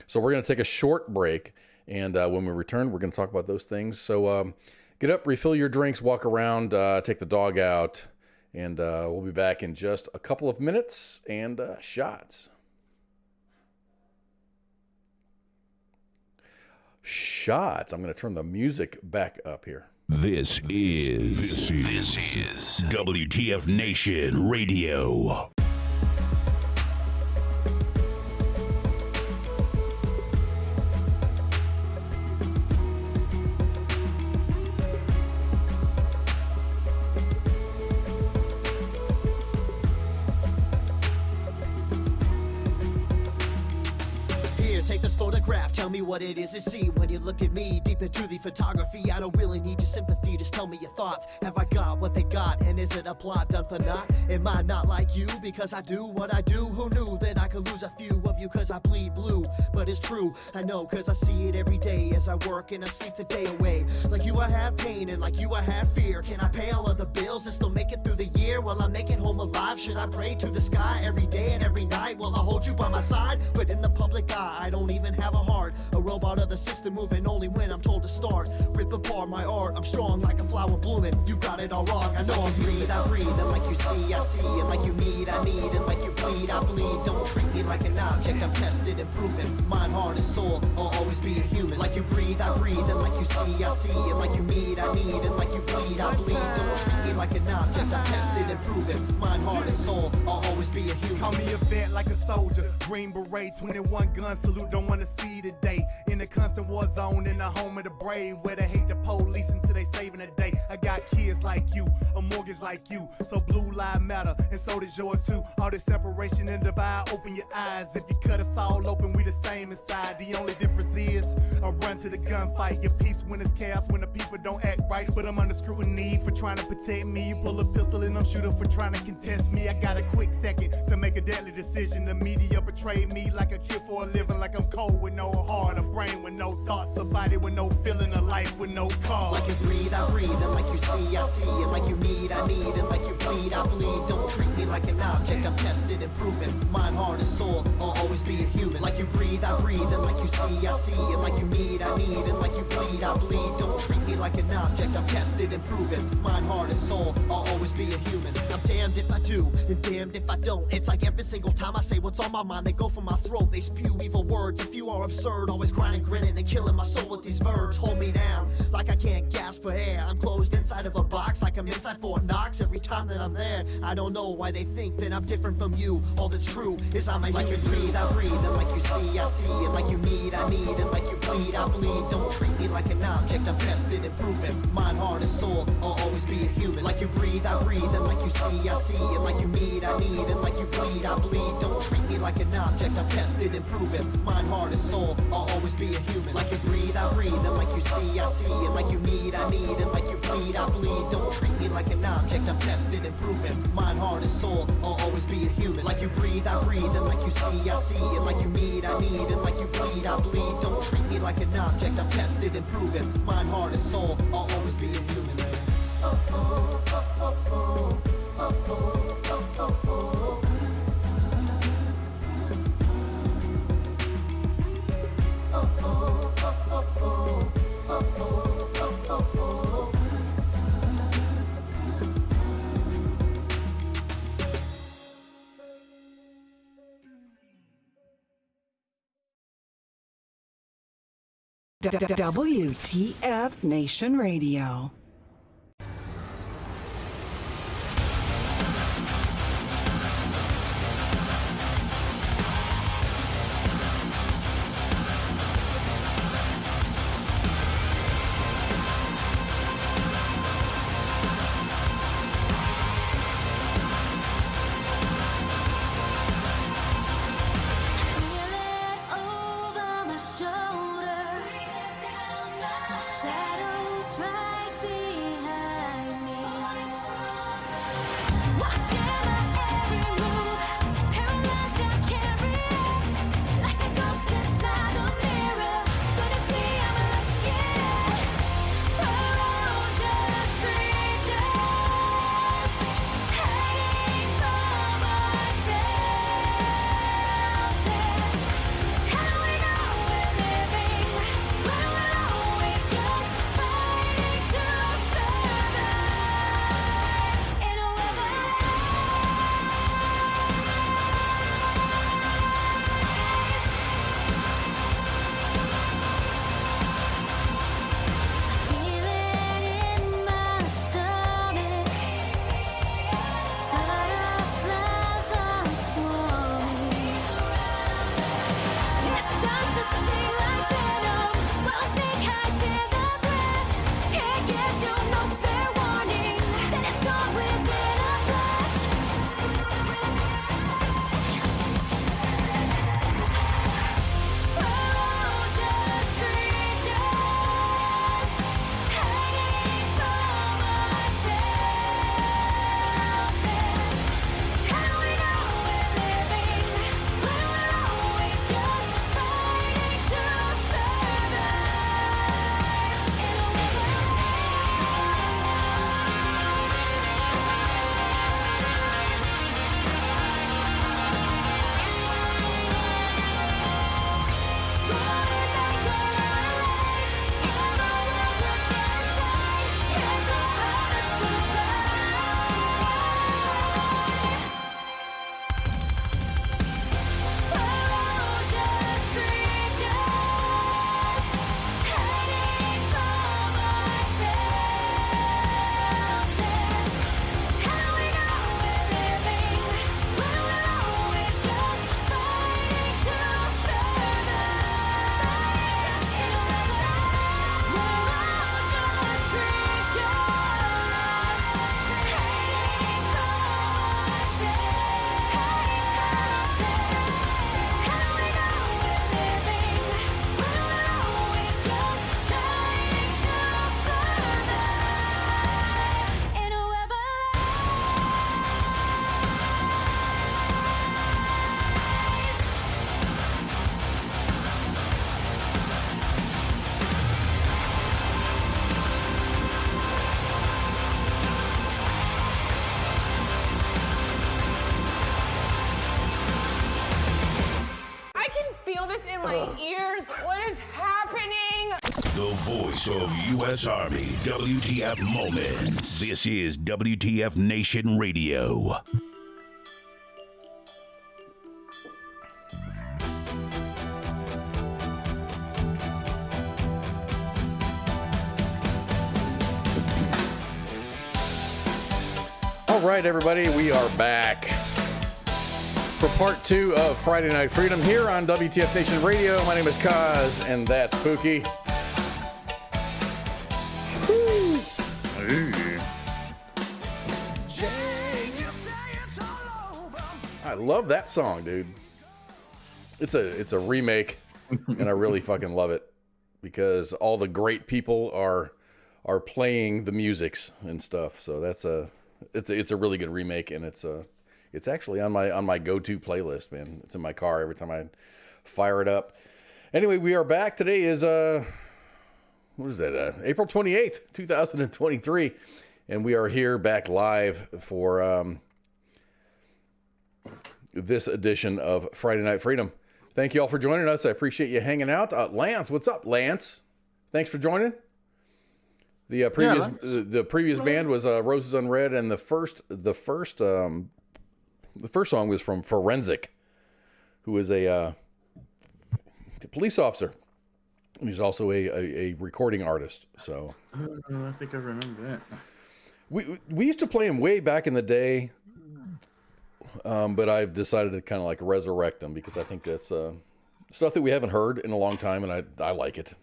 So we're going to take a short break, and when we return, we're going to talk about those things. So get up, refill your drinks, walk around, take the dog out. And we'll be back in just a couple of minutes and shots. Shots. I'm going to turn the music back up here. This is WTF Nation Radio. Tell me what it is to see when you look at me deep into the photography. I don't really need your sympathy, just tell me your thoughts. Have I got what they got, and is it a plot done for naught? Am I not like you because I do what I do? Who knew that I could lose a few of you cause I bleed blue? But it's true, I know cause I see it every day as I work and I sleep the day away. Like you I have pain and like you I have fear. Can I pay all of the bills and still make it through the year? Will I make it home alive? Should I pray to the sky every day and every night? Will I hold you by my side? But in the public eye I don't even have a heart. A robot of the system moving only when I'm told to start. Rip apart my art, I'm strong like a flower blooming. You got it all wrong, I know I'm breathe, I breathe. And like you see, I see. And like you need, I need. And like you bleed, I bleed. Don't treat me like an object, I'm tested and proven. Mind, heart, and soul, I'll always be a human. Like you breathe, I breathe. And like you see, I see. And like you need, I need. And like you bleed, I bleed. Don't treat me like an object, I'm tested and proven. Mind, heart, and soul, I'll always be a human. Call me a vet like a soldier. Green beret, 21 gun salute, don't wanna see today. In the constant war zone, in the home of the brave, where they hate the police until they saving the day. I got kids like you, a mortgage like you, so blue lives matter, and so does yours too. All this separation and divide, open your eyes. If you cut us all open, we the same inside. The only difference is I run to the gunfight. Your peace when it's chaos, when the people don't act right. But I'm under scrutiny for trying to protect me. You pull a pistol and I'm shooting for trying to contest me. I got a quick second to make a deadly decision. The media betrayed me like a kid for a living, like I'm cold with no heart, a brain with no thoughts, a body with no feeling, a life with no cause. Like you breathe, I breathe, and like you see, I see. And like you need, I need. And like you bleed, I bleed. Don't treat me like an object, I'm tested and proven. Mind, heart, and soul, I'll always be a human. Like you breathe, I breathe. And like you see, I see. And like you need, I need. And like you bleed, I bleed. Don't treat me like an object, I'm tested and proven. Mind, heart, and soul, I'll always be a human. I'm damned if I do, and damned if I don't. It's like every single time I say what's on my mind, they go for my throat, they spew evil words. If you are absurd, always grinding, grinning, and killing my soul with these verbs. Hold me down, like I can't gasp for air. I'm closed inside of a box, like I'm inside Fort Knox. Every time that I'm there, I don't know why they think that I'm different from you. All that's true is I'm a like you breathe, I breathe. And like you see, I see. And like you need, I need. And like you bleed, I bleed. Don't treat me like an object, I'm tested and proven. Mind, heart, and soul, I'll always be a human. Like you breathe, I breathe. And like you see, I see. And like you need, I need. And like you bleed, I bleed. Don't treat me like an object, I'm tested and proven. Mind, heart, and soul, I'll always be a human. Like you breathe, I breathe. And like you see, I see. And like you need, I need. And like you bleed, I bleed. Don't treat me like an object, I'm tested and proven. Mind, heart, and soul, I'll always be a human. Like you breathe, I breathe. And like you see, I see. And like you need, I need. And like you bleed, I bleed. Don't treat me like an object, I'm tested and proven. Mind, heart, and soul, I'll always be a human. WTF Nation Radio. Shadows right voice of U.S. Army, WTF Moments. This is WTF Nation Radio. All right, everybody, we are back for part 2 of Friday Night Freedom here on WTF Nation Radio. My name is Kaz, and that's Pookie. I love that song, dude. It's a remake, and I really fucking love it because all the great people are playing the musics and stuff. So it's a really good remake, and it's actually on my go-to playlist, man. It's in my car every time I fire it up. Anyway, we are back. Today is what is that? April 28th, 2023, and we are here back live for this edition of Friday Night Freedom. Thank you all for joining us. I appreciate you hanging out. Lance, what's up, Lance? Thanks for joining. The previous band was Roses Unread, and the first song was from Forensic, who is a police officer, and he's also a recording artist. So I think I remember that. We used to play him way back in the day, but I've decided to kind of like resurrect them because I think that's stuff that we haven't heard in a long time, and I like it.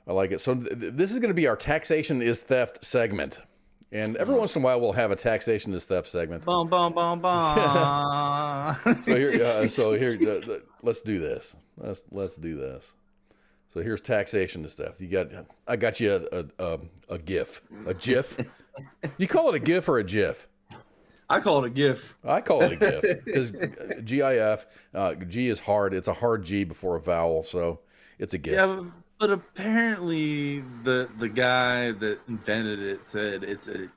I like it. So this is going to be our Taxation is Theft segment. And every once in a while, we'll have a Taxation is Theft segment. Bum, bum, bum, bum. So here, let's do this. Let's do this. So here's Taxation is Theft. I got you a GIF. A GIF? You call it a GIF or a GIF? I call it a GIF. I call it a GIF because GIF, G is hard. It's a hard G before a vowel, so it's a GIF. Yeah, but apparently the guy that invented it said it's a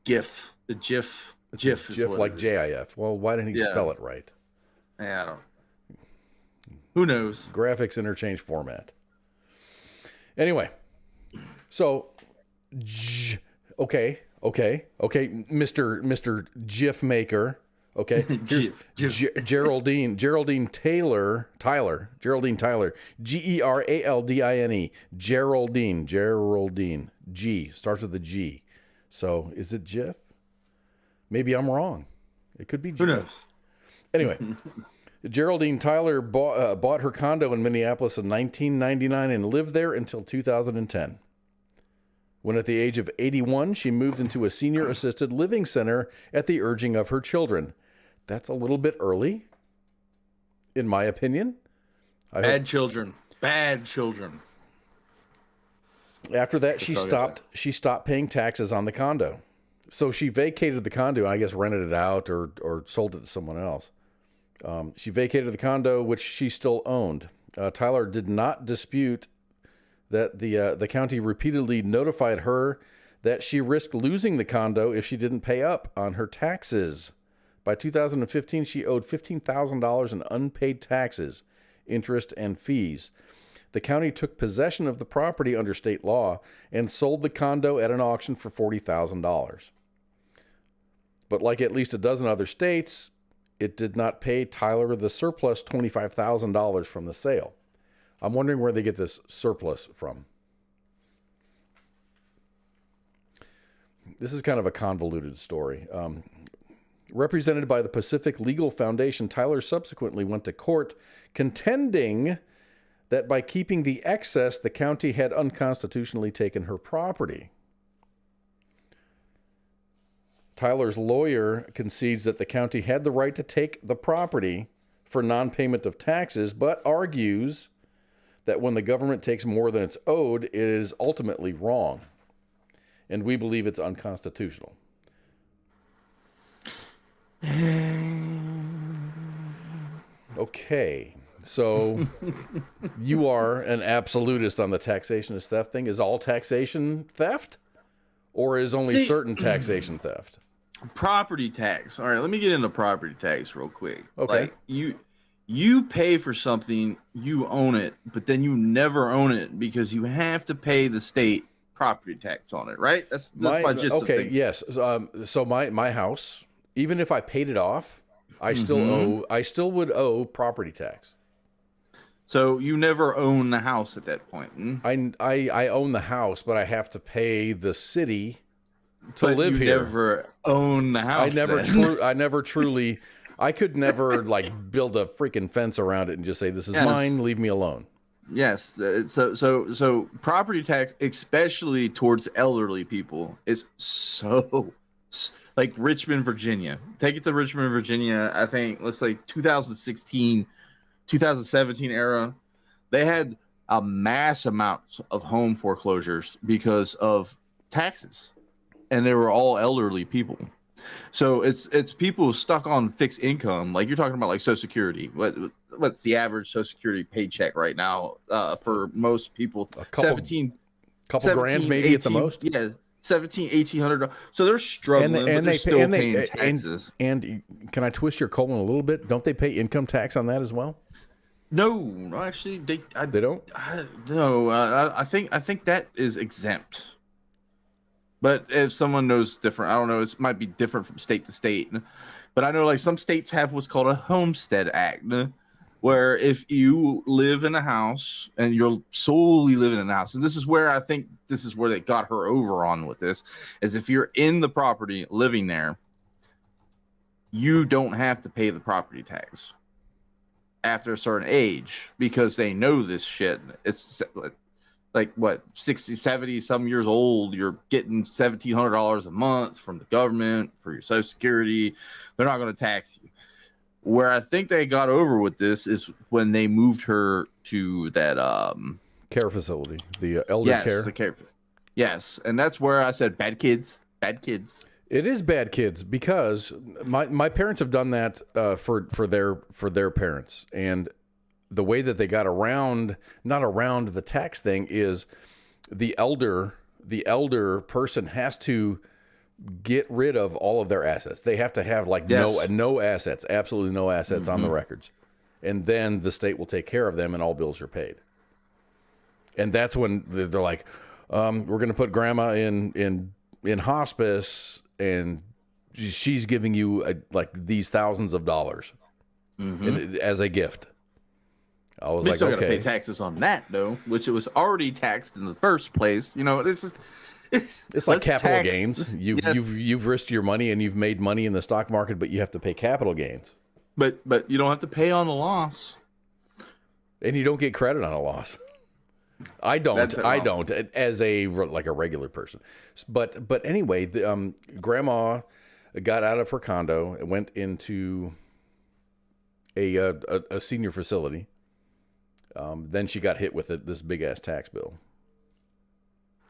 GIF. A GIF. GIF is GIF what like JIF. Well, why didn't he spell it right? Yeah, I don't. Who knows? Graphics interchange format. Anyway, so okay, Mr. GIF maker. Okay, Geraldine Tyler, Geraldine, Geraldine, G, starts with a G. So is it GIF? Maybe I'm wrong. It could be GIF. Who knows? Anyway, Geraldine Tyler bought her condo in Minneapolis in 1999 and lived there until 2010. When at the age of 81, she moved into a senior assisted living center at the urging of her children. That's a little bit early, in my opinion. Bad children. After that, she stopped paying taxes on the condo. So she vacated the condo, and I guess rented it out or sold it to someone else. She vacated the condo, which she still owned. Tyler did not dispute that the county repeatedly notified her that she risked losing the condo if she didn't pay up on her taxes. By 2015, she owed $15,000 in unpaid taxes, interest, and fees. The county took possession of the property under state law and sold the condo at an auction for $40,000. But like at least a dozen other states, it did not pay Tyler the surplus $25,000 from the sale. I'm wondering where they get this surplus from. This is kind of a convoluted story. Represented by the Pacific Legal Foundation, Tyler subsequently went to court contending that by keeping the excess, the county had unconstitutionally taken her property. Tyler's lawyer concedes that the county had the right to take the property for non-payment of taxes, but argues that when the government takes more than it's owed, it is ultimately wrong. And we believe it's unconstitutional. Okay, so you are an absolutist on the taxation is theft thing. Is all taxation theft? Or is only certain taxation theft? Property tax. All right, let me get into property tax real quick. Okay. Like you pay for something, you own it, but then you never own it because you have to pay the state property tax on it, right? That's my gist of things. Yes. So my house, even if I paid it off, I still would owe property tax. So you never own the house at that point. I own the house, but I have to pay the city to live here. You never own the house. I never truly. I could never like build a freaking fence around it and just say this is mine. Leave me alone. Yes. So property tax, especially towards elderly people, is so like Richmond, Virginia. Take it to Richmond, Virginia. I think let's say 2016, 2017 era. They had a mass amount of home foreclosures because of taxes, and they were all elderly people. So it's people stuck on fixed income, like you're talking about, like Social Security. What's the average Social Security paycheck right now for most people? A couple grand, maybe 18, at the most. Yeah, $1,700-$1,800. So they're struggling, but they're still paying taxes. And can I twist your colon a little bit? Don't they pay income tax on that as well? No, actually, they don't. I think that is exempt. But if someone knows different, I don't know, it might be different from state to state. But I know like some states have what's called a Homestead Act, where if you live in a house and you're solely living in a house, and this is where I think this is where they got her over on with this, is if you're in the property living there, you don't have to pay the property tax after a certain age because they know this shit. It's like what, 60, 70 some years old, you're getting $1,700 a month from the government for your Social Security. They're not going to tax you. Where I think they got over with this is when they moved her to that care facility, the elder care. The care. Yes, and that's where I said bad kids. It is bad kids because my parents have done that for their parents, and the way that they got not around the tax thing is the elder person has to get rid of all of their assets. They have to have no assets, absolutely no assets on the records. And then the state will take care of them and all bills are paid. And that's when they're like, we're going to put grandma in hospice and she's giving you like these thousands of dollars as a gift. I was like, still okay. Got to pay taxes on that though, which it was already taxed in the first place. You know, it's like capital gains. You've risked your money and you've made money in the stock market, but you have to pay capital gains. But you don't have to pay on the loss, and you don't get credit on a loss. I don't as a regular person. But anyway, grandma got out of her condo and went into a senior facility. Then she got hit with this big ass tax bill.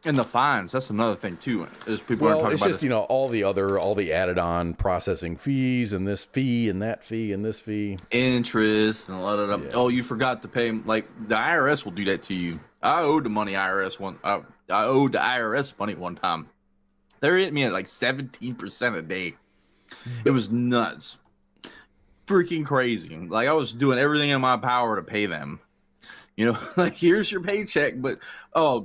And the fines, that's another thing too. Is people aren't talking it's about just, all the added on processing fees and this fee and that fee and this fee. Interest and a lot of them. Yeah. Oh, you forgot to pay, like the IRS will do that to you. I owed the money I owed the IRS money one time. They hit me at like 17% a day. It was nuts. Freaking crazy. Like I was doing everything in my power to pay them. Like here's your paycheck, but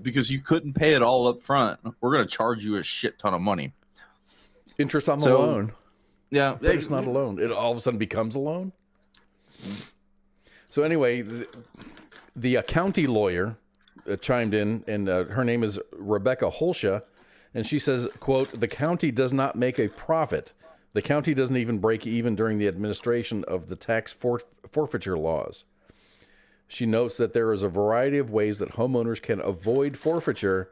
because you couldn't pay it all up front, we're going to charge you a shit ton of money. Interest on the loan. Yeah. But it's not a loan. It all of a sudden becomes a loan. So anyway, the county lawyer chimed in, and her name is Rebecca Holsha, and she says, quote, "The county does not make a profit. The county doesn't even break even during the administration of the tax forfeiture laws. She notes that there is a variety of ways that homeowners can avoid forfeiture.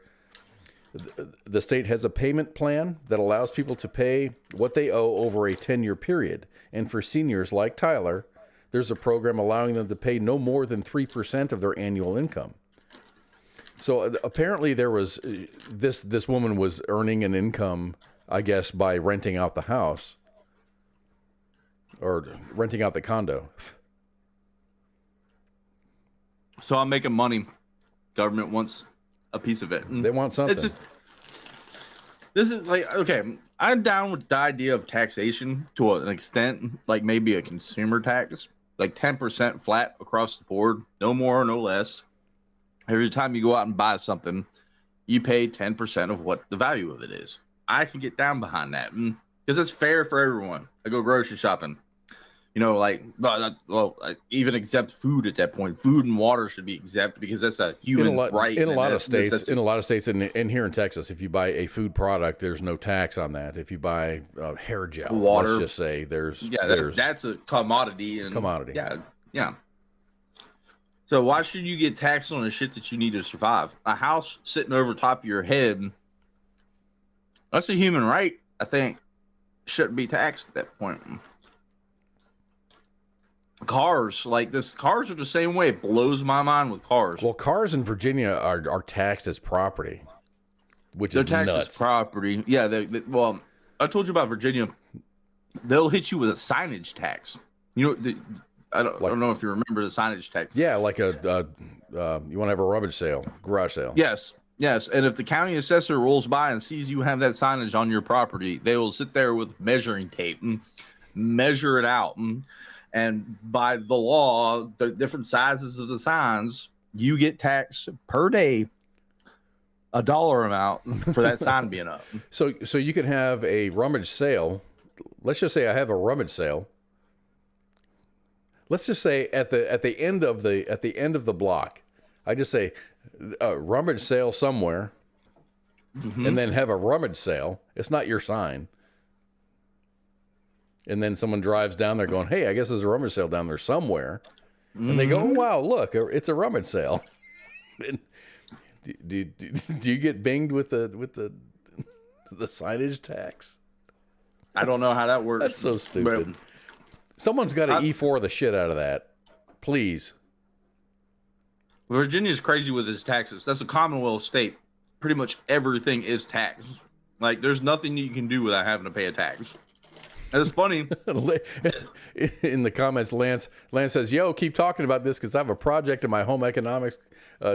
The state has a payment plan that allows people to pay what they owe over a 10-year period. And for seniors like Tyler, there's a program allowing them to pay no more than 3% of their annual income." So apparently there was this woman was earning an income, I guess, by renting out the house or renting out the condo. So I'm making money. Government wants a piece of it. They want something. This is like, okay, I'm down with the idea of taxation to an extent, like maybe a consumer tax. like 10% flat across the board, no more, no less. Every time you go out and buy something, you pay 10% of what the value of it is. I can get down behind that because it's fair for everyone. I go grocery shopping. You know, like, well, even exempt food at that point. Food and water should be exempt because that's a human right. In a lot of states, and here in Texas, if you buy a food product, there's no tax on that. If you buy hair gel, water, let's just say there's that's a commodity. Yeah. So why should you get taxed on the shit that you need to survive? A house sitting over top of your head, that's a human right, I think, shouldn't be taxed at that point. Cars like this, cars are the same way. It blows my mind with cars. Well, cars in Virginia are taxed as property, which they're is taxed nuts. as property. Yeah, well, I told you about Virginia. They'll hit you with a signage tax. You know, I don't know if you remember the signage tax. Yeah, like you want to have a rummage sale, garage sale. Yes. And if the county assessor rolls by and sees you have that signage on your property, they will sit there with measuring tape and measure it out. And by the law, the different sizes of the signs, you get taxed per day a dollar amount for that sign being up. So you can have a rummage sale. Let's just say I have a rummage sale. Let's just say at the end of the block, I just say rummage sale somewhere, and then have a rummage sale. It's not your sign. And then someone drives down there going, hey, I guess there's a rummage sale down there somewhere. And they go, oh, wow, look, it's a rummage sale. do you get binged with the signage tax? I don't know how that works. That's so stupid. Someone's got to E4 the shit out of that. Please. Virginia's crazy with its taxes. That's a Commonwealth state. Pretty much everything is taxed. Like, there's nothing you can do without having to pay a tax. It's funny. In the comments, Lance says, yo, keep talking about this because I have a project in my home economics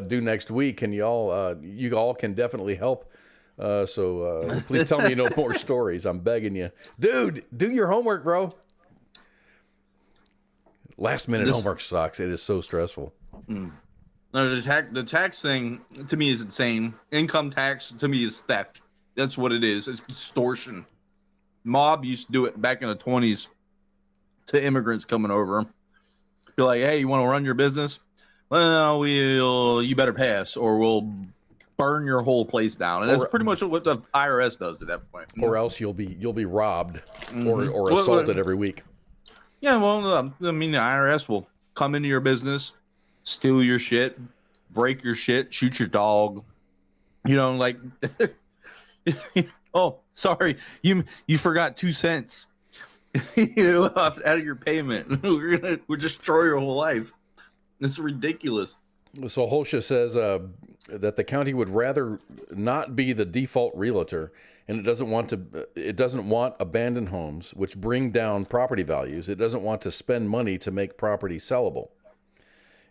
due next week, and you all can definitely help. So please tell me no more stories. I'm begging you. Dude, do your homework, bro. Last minute homework sucks. It is so stressful. No, the tax thing to me is insane. Income tax to me is theft. That's what it is. It's extortion. Mob used to do it back in the 20s to immigrants coming over. Be like, hey, you want to run your business? Well, you better pass or we'll burn your whole place down. And that's pretty much what the IRS does at that point. Or else you'll be robbed or assaulted every week. Yeah, well, I mean, the IRS will come into your business, steal your shit, break your shit, shoot your dog. You know, like... Oh, sorry, you forgot 2 cents. Out of your payment. We'll destroy your whole life. It's ridiculous. So Holsha says that the county would rather not be the default realtor, and it doesn't want abandoned homes, which bring down property values. It doesn't want to spend money to make property sellable.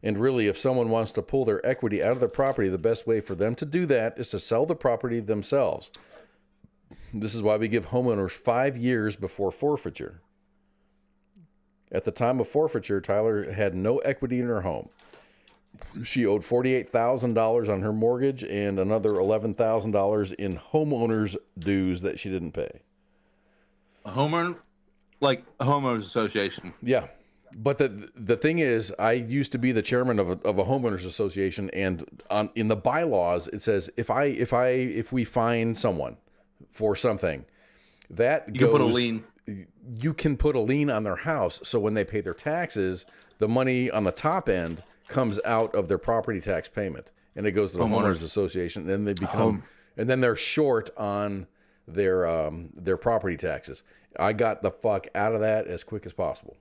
And really, if someone wants to pull their equity out of the property, the best way for them to do that is to sell the property themselves. This is why we give homeowners 5 years before forfeiture. At the time of forfeiture, Tyler had no equity in her home. She owed $48,000 on her mortgage and another $11,000 in homeowners dues that she didn't pay. A homeowner? Like a homeowners association? Yeah. But the thing is, I used to be the chairman of a homeowners association, and in the bylaws, it says if we fine someone for something, that you can put a lien. You can put a lien on their house, so when they pay their taxes, the money on the top end comes out of their property tax payment, and it goes to the homeowners association. And then they become, and then they're short on their property taxes. I got the fuck out of that as quick as possible.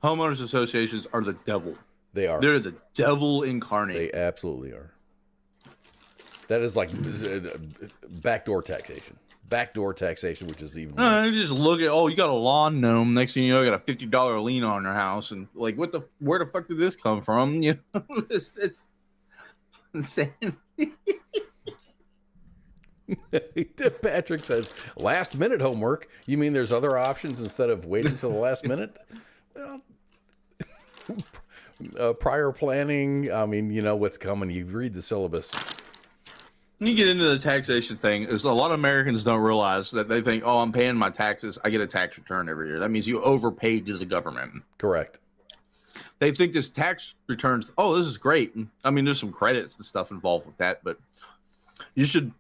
Homeowners associations are the devil. They are. They're the devil incarnate. They absolutely are. That is like backdoor taxation. Backdoor taxation, which is even worse. You just look at, you got a lawn gnome. Next thing you know, you got a $50 lien on your house, and like, where the fuck did this come from? You know, it's insane. Patrick says, last minute homework. You mean there's other options instead of waiting till the last minute? Well, prior planning. I mean, you know what's coming. You read the syllabus. When you get into the taxation thing, is a lot of Americans don't realize that they think, oh, I'm paying my taxes. I get a tax return every year. That means you overpaid to the government. Correct. They think this tax returns, oh, this is great. I mean, there's some credits and stuff involved with that, but you should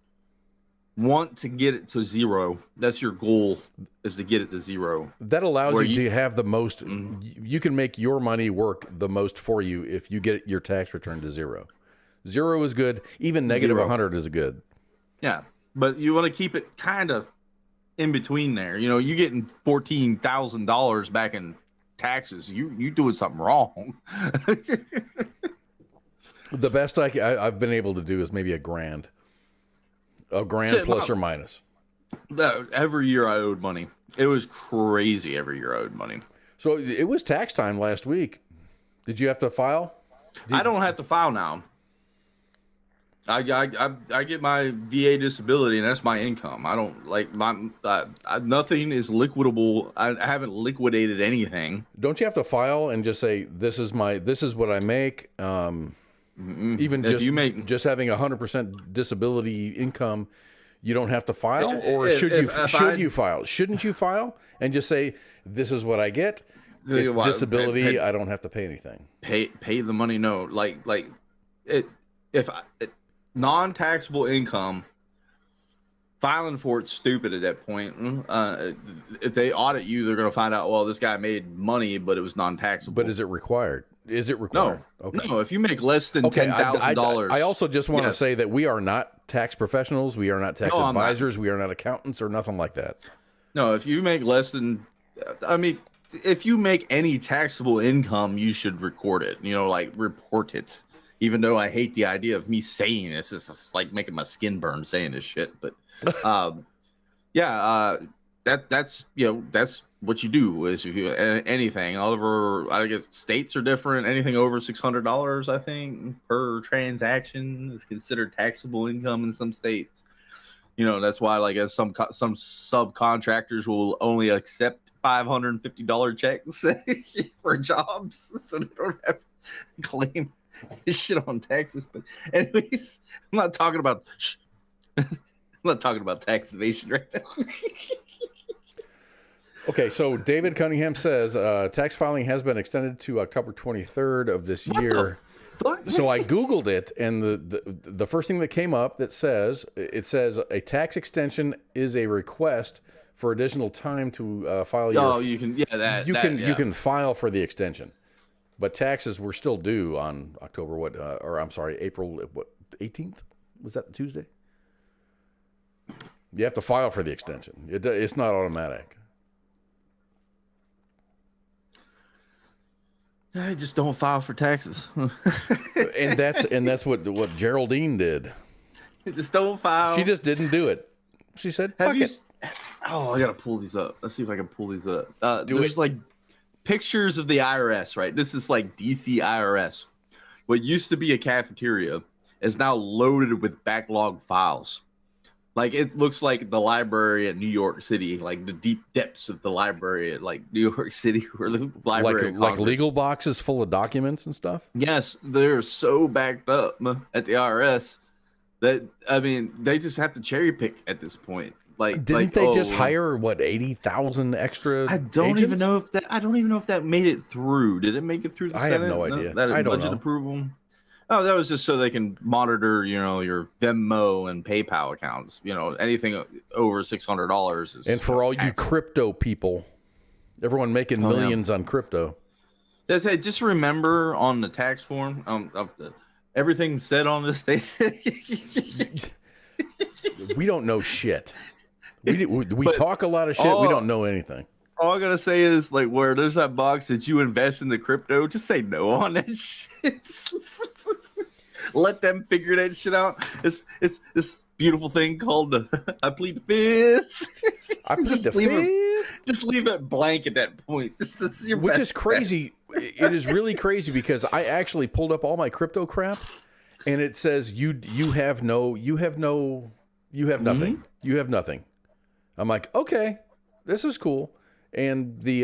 want to get it to zero. That's your goal, is to get it to zero. That allows you to have the most, you can make your money work the most for you if you get your tax return to zero. Zero is good. Even negative 100 is good. Yeah, but you want to keep it kind of in between there. You know, you getting $14,000 back in taxes. You doing something wrong. The best I've been able to do is maybe $1,000. $1,000 plus or minus. Every year I owed money. It was crazy. Every year I owed money. So it was tax time last week. Did you have to file? I don't have to file now. I get my VA disability, and that's my income. I don't like nothing is liquidable. I haven't liquidated anything. Don't you have to file and just say this is what I make? Even if just having 100% disability income, you don't have to file, or should you file? Shouldn't you file and just say this is what I get? It's disability. I don't have to pay anything. Pay the money. No, non-taxable income, filing for it's stupid at that point. If they audit you, they're going to find out, well, this guy made money, but it was non-taxable. But is it required? Is it required? No. Okay. No, if you make less than $10,000. I also just want to say that we are not tax professionals. We are not tax advisors. We are not accountants or nothing like that. No, if you make less than, if you make any taxable income, you should record it, report it. Even though I hate the idea of me saying this, it's just like making my skin burn saying this shit. But that's what you do is if you anything over, I guess states are different. Anything over $600, I think, per transaction is considered taxable income in some states. That's why some subcontractors will only accept $550 checks for jobs, so they don't have to claim shit on taxes. But anyways, I'm not talking about tax evasion right now. Okay, so David Cunningham says tax filing has been extended to October 23rd of this year. So I Googled it, and the first thing that came up that says a tax extension is a request for additional time to file your. Oh, you can file for the extension. But taxes were still due on April 18th? Was that the Tuesday? You have to file for the extension. It's not automatic. I just don't file for taxes. and that's what Geraldine did. Just don't file. She just didn't do it. She said, "Fuck it." Oh, I gotta pull these up. Let's see if I can pull these up. There's pictures of the IRS, right? This is like DC IRS. What used to be a cafeteria is now loaded with backlog files. It looks like the library at New York City, like the deep depths of the library at New York City, where the library like legal boxes full of documents and stuff. Yes, they're so backed up at the IRS that they just have to cherry pick at this point. Didn't they just hire 80,000 extra? I don't even know if that made it through. Did it make it through the Senate? I have no idea. I don't know. Approval. Oh, that was just so they can monitor, your Venmo and PayPal accounts. Anything over $600 is. And for all you crypto people, everyone making millions on crypto. Just remember on the tax form, everything said on this thing. We don't know shit. We talk a lot of shit. We don't know anything. All I gotta say is, where there's that box that you invest in the crypto, just say no on that shit. Let them figure that shit out. It's this beautiful thing called I plead the fifth. I plead the fifth. Just leave it blank at that point. Which is crazy. It is really crazy because I actually pulled up all my crypto crap, and it says you have nothing. You have nothing. I'm like, okay, this is cool. And the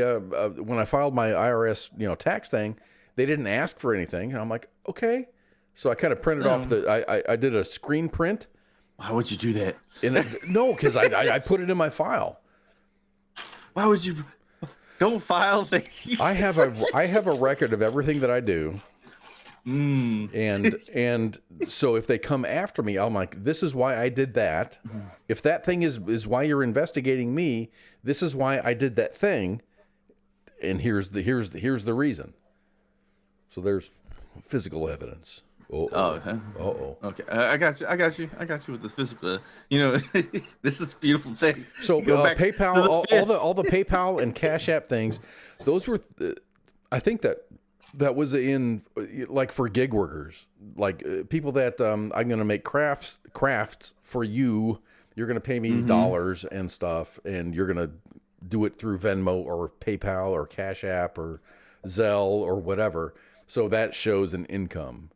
when I filed my IRS tax thing, They didn't ask for anything. And I'm like, okay. So I kind of printed off I did a screen print. Why would you do that? No, because I put it in my file. Why would you? Don't file things. I have a record of everything that I do. And so if they come after me, I'm like, this is why I did that. If that thing is why you're investigating me, this is why I did that thing. And here's the reason. So there's physical evidence. Okay. I got you with the physical. This is a beautiful thing. So PayPal, all the PayPal and Cash App things, those were, I think that was in like for gig workers, like people that I'm going to make crafts for you. You're going to pay me dollars and stuff, and you're going to do it through Venmo or PayPal or Cash App or Zelle or whatever. So that shows an income.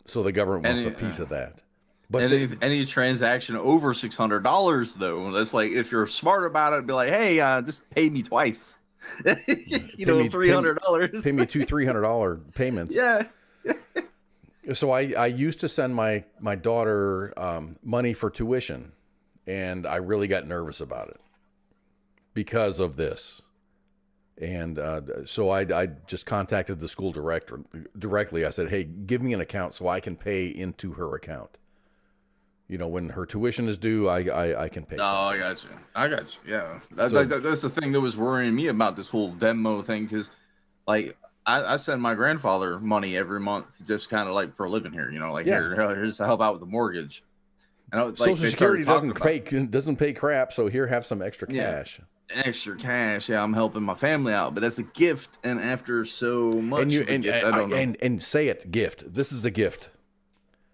So the government wants a piece of that. But any transaction over $600 though, that's like, if you're smart about it, be like, hey, just pay me twice. $300. Pay me $200-$300 payments. Yeah. So I used to send my daughter money for tuition, and I really got nervous about it because of this. And so I just contacted the school director directly. I said, hey, give me an account so I can pay into her account. When her tuition is due, I can pay. Oh, I got you. Yeah. That's the thing that was worrying me about this whole Venmo thing, because like I send my grandfather money every month, just kind of like for a living here, here's to help out with the mortgage. And Social Security doesn't pay crap, so here, have some extra cash. Extra cash, I'm helping my family out, but that's a gift. And after so much, and say it, gift. This is a gift.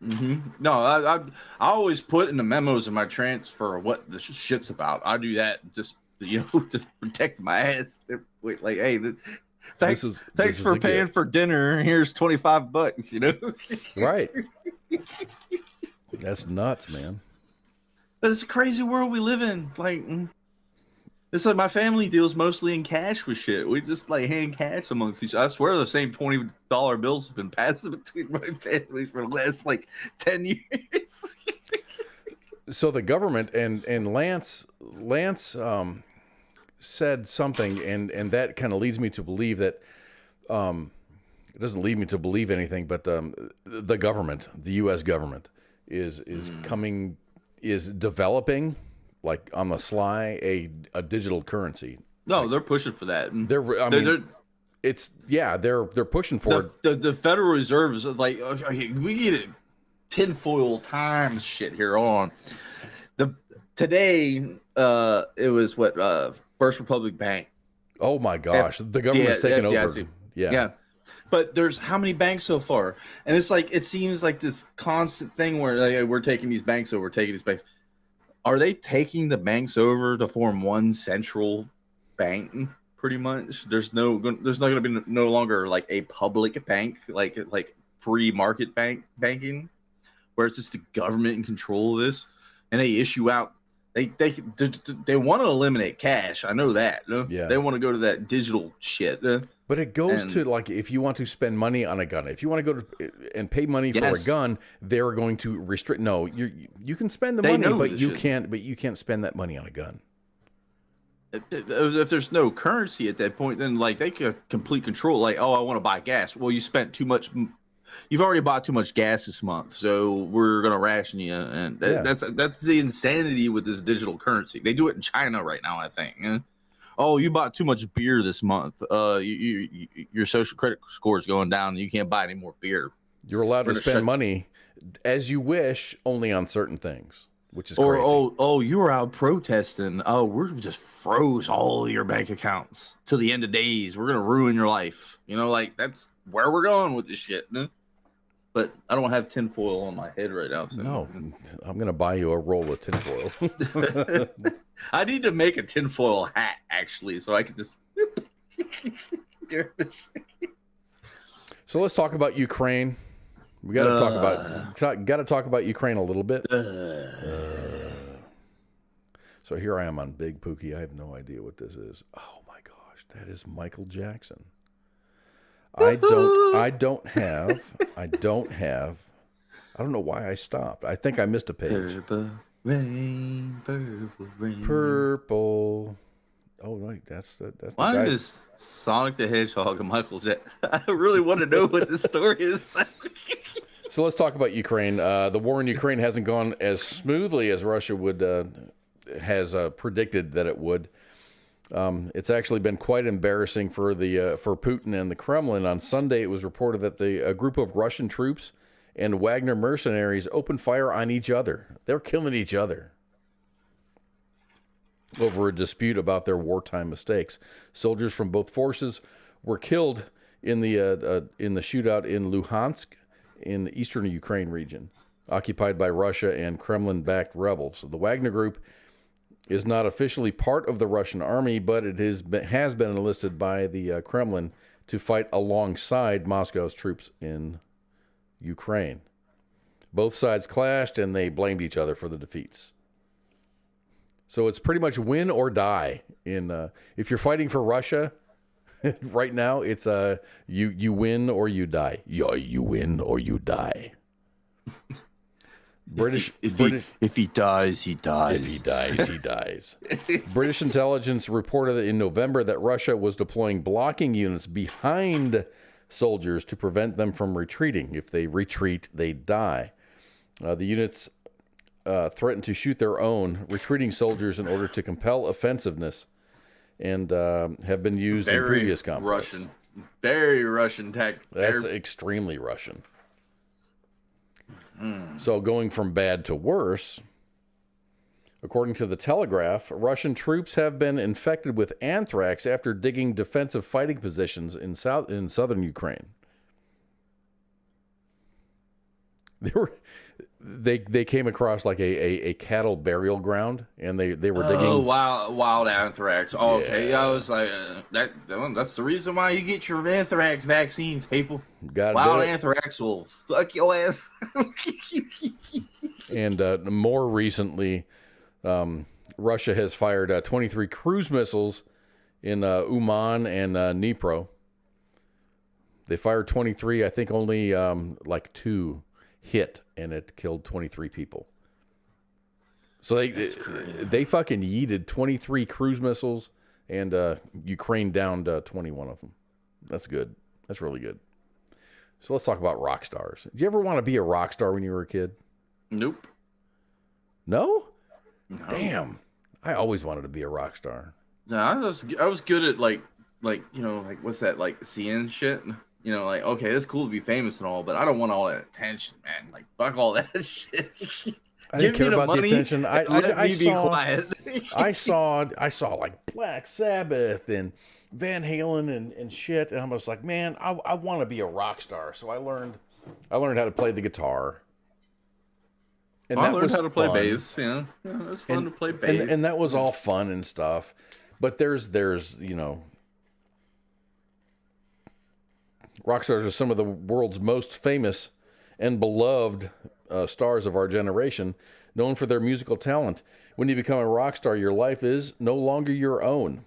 No, I always put in the memos in my transfer what the shit's about. I do that just to protect my ass. Like, hey, thanks for paying for dinner. Here's $25. Right. That's nuts, man. But it's a crazy world we live in. Like. It's like my family deals mostly in cash with shit. We just like hand cash amongst each other. I swear the same $20 bills have been passed between my family for the last like 10 years. So the government and Lance said something, and that kind of leads me to believe that it doesn't lead me to believe anything, but the government, the U.S. government, is developing, like on the sly, a digital currency. No, they're pushing for that. They're pushing for it. The Federal Reserve is like, okay, we get it tinfoil times shit here on. Today, it was First Republic Bank. Oh my gosh, the government's taking over. Yeah. But there's how many banks so far? And it's like, it seems like this constant thing where we're taking these banks over, Are they taking the banks over to form one central bank? Pretty much, there's not going to be no longer like a public bank, like free market banking, where it's just the government in control of this, and they issue out. They want to eliminate cash. I know that. Yeah. They want to go to that digital shit. But it goes to like, if you want to spend money on a gun, if you want to go to and pay money for a gun, they're going to restrict. No, you can spend the money, but you can't spend that money on a gun. If there's no currency at that point, then like they could complete control. Like, oh, I want to buy gas. Well, you spent too much. You've already bought too much gas this month, so we're gonna ration you. And that's the insanity with this digital currency. They do it in China right now, I think. Oh, you bought too much beer this month. Your social credit score is going down, and you can't buy any more beer. You're allowed to spend money as you wish, only on certain things, which is crazy. You were out protesting. Oh, we're just froze all your bank accounts till the end of days. We're gonna ruin your life. Like that's where we're going with this shit. But I don't have tinfoil on my head right now. So. No, I'm gonna buy you a roll of tinfoil. I need to make a tinfoil hat actually, so I can just. So let's talk about Ukraine. We got to talk about Ukraine a little bit. So here I am on Big Pookie. I have no idea what this is. Oh my gosh, that is Michael Jackson. I don't have. I don't know why I stopped. I think I missed a page. Purple rain, purple rain. Purple. Oh, right. That's Why the guy. is Sonic the Hedgehog and Michael Jackson? I really want to know what this story is. So let's talk about Ukraine. The war in Ukraine hasn't gone as smoothly as Russia has predicted that it would. It's actually been quite embarrassing for Putin and the Kremlin. On Sunday, it was reported that a group of Russian troops and Wagner mercenaries opened fire on each other. They're killing each other over a dispute about their wartime mistakes. Soldiers from both forces were killed in the shootout in Luhansk, in the eastern Ukraine region, occupied by Russia and Kremlin-backed rebels. The Wagner Group is not officially part of the Russian army, but it has been enlisted by the Kremlin to fight alongside Moscow's troops in Ukraine. Both sides clashed, and they blamed each other for the defeats. So it's pretty much win or die. If you're fighting for Russia right now, it's you win or you die. You win or you die. If he dies, he dies. If he dies, he dies. British intelligence reported in November that Russia was deploying blocking units behind soldiers to prevent them from retreating. If they retreat, they die. The units threatened to shoot their own retreating soldiers in order to compel offensiveness, and have been used in previous conflicts. Very Russian tactic. That's extremely Russian. So going from bad to worse, according to the Telegraph, Russian troops have been infected with anthrax after digging defensive fighting positions in southern Ukraine. They came across like a cattle burial ground, and they were digging. Oh, wild anthrax. Oh, okay, Yeah. I was like, that's the reason why you get your anthrax vaccines, people. Gotta Wild do it. anthrax will fuck your ass. And more recently, Russia has fired 23 cruise missiles in Uman and Dnipro. They fired 23. I think only like 2 hit, and it killed 23 people. So they fucking yeeted 23 cruise missiles, and Ukraine downed 21 of them. That's good. That's really good. So let's talk about rock stars. Did you ever want to be a rock star when you were a kid? Nope. No? No. Damn. I always wanted to be a rock star. No, I was good at like what's that, like seeing shit. Like, okay, it's cool to be famous and all, but I don't want all that attention, man. Like, fuck all that shit. I didn't care about the attention. Let me be quiet. I saw like Black Sabbath and Van Halen and shit, and I was like, man, I want to be a rock star. So I learned how to play the guitar. And I learned how to play fun. bass. Yeah, it was fun to play bass, and that was all fun and stuff. But there's rock stars are some of the world's most famous and beloved stars of our generation, known for their musical talent. When you become a rock star, your life is no longer your own.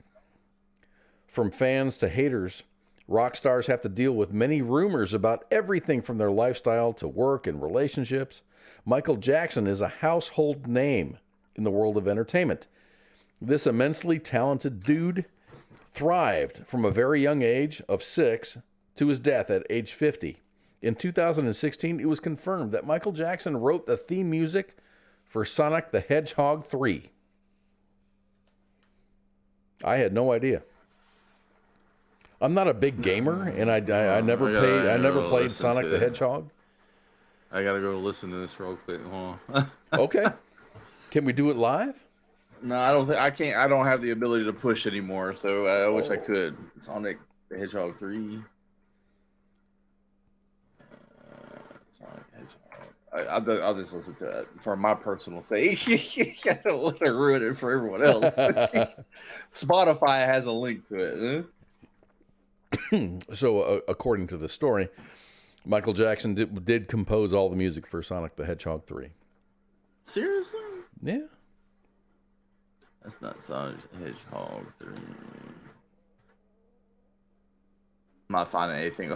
From fans to haters, rock stars have to deal with many rumors about everything from their lifestyle to work and relationships. Michael Jackson is a household name in the world of entertainment. This immensely talented dude thrived from a very young age of 6 to his death at age 50. In 2016, it was confirmed that Michael Jackson wrote the theme music for Sonic the Hedgehog 3. I had no idea. I'm not a big gamer, and I never played Sonic the Hedgehog. I gotta go listen to this real quick. Hold on. Okay. Can we do it live? No, I don't think I can't. I don't have the ability to push anymore, so I wish I could. Sonic the Hedgehog 3. Sonic Hedgehog. I'll just listen to it for my personal sake. I don't want to ruin it for everyone else. Spotify has a link to it. So, according to the story, Michael Jackson did compose all the music for Sonic the Hedgehog 3. Seriously? Yeah. That's not Sonic the Hedgehog 3. not finding anything.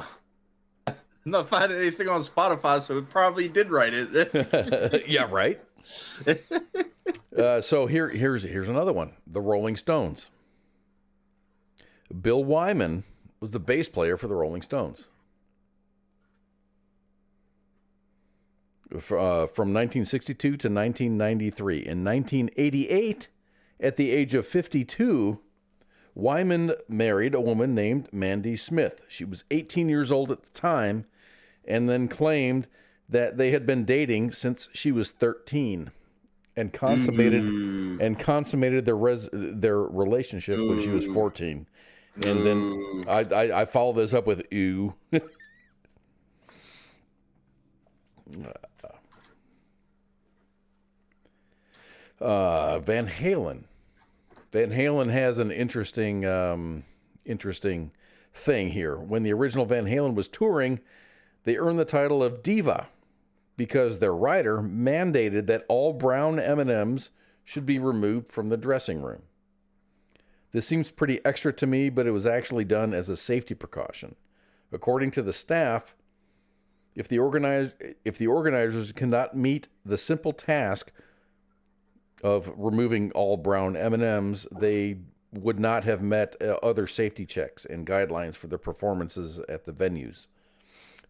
I'm not finding anything on Spotify, so it probably did write it. Yeah, right. So here's another one. The Rolling Stones. Bill Wyman was the bass player for the Rolling Stones. From 1962 to 1993. In 1988, at the age of 52, Wyman married a woman named Mandy Smith. She was 18 years old at the time, and then claimed that they had been dating since she was 13, and consummated their relationship when she was 14. And then I follow this up with ooh. Van Halen. Van Halen has an interesting thing here. When the original Van Halen was touring, they earned the title of Diva because their writer mandated that all brown M&Ms should be removed from the dressing room. This seems pretty extra to me, but it was actually done as a safety precaution. According to the staff, if the organizers cannot meet the simple task of removing all brown M&Ms, they would not have met other safety checks and guidelines for the performances at the venues.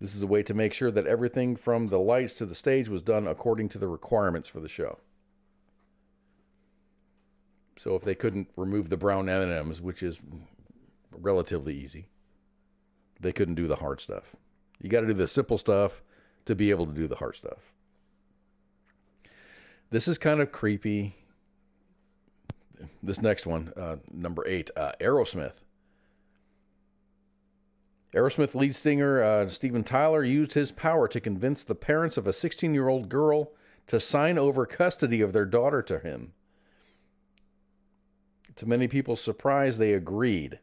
This is a way to make sure that everything from the lights to the stage was done according to the requirements for the show. So if they couldn't remove the brown M&Ms, which is relatively easy, they couldn't do the hard stuff. You got to do the simple stuff to be able to do the hard stuff. This is kind of creepy. This next one, number 8, Aerosmith. Aerosmith lead singer Steven Tyler used his power to convince the parents of a 16-year-old girl to sign over custody of their daughter to him. To many people's surprise, they agreed.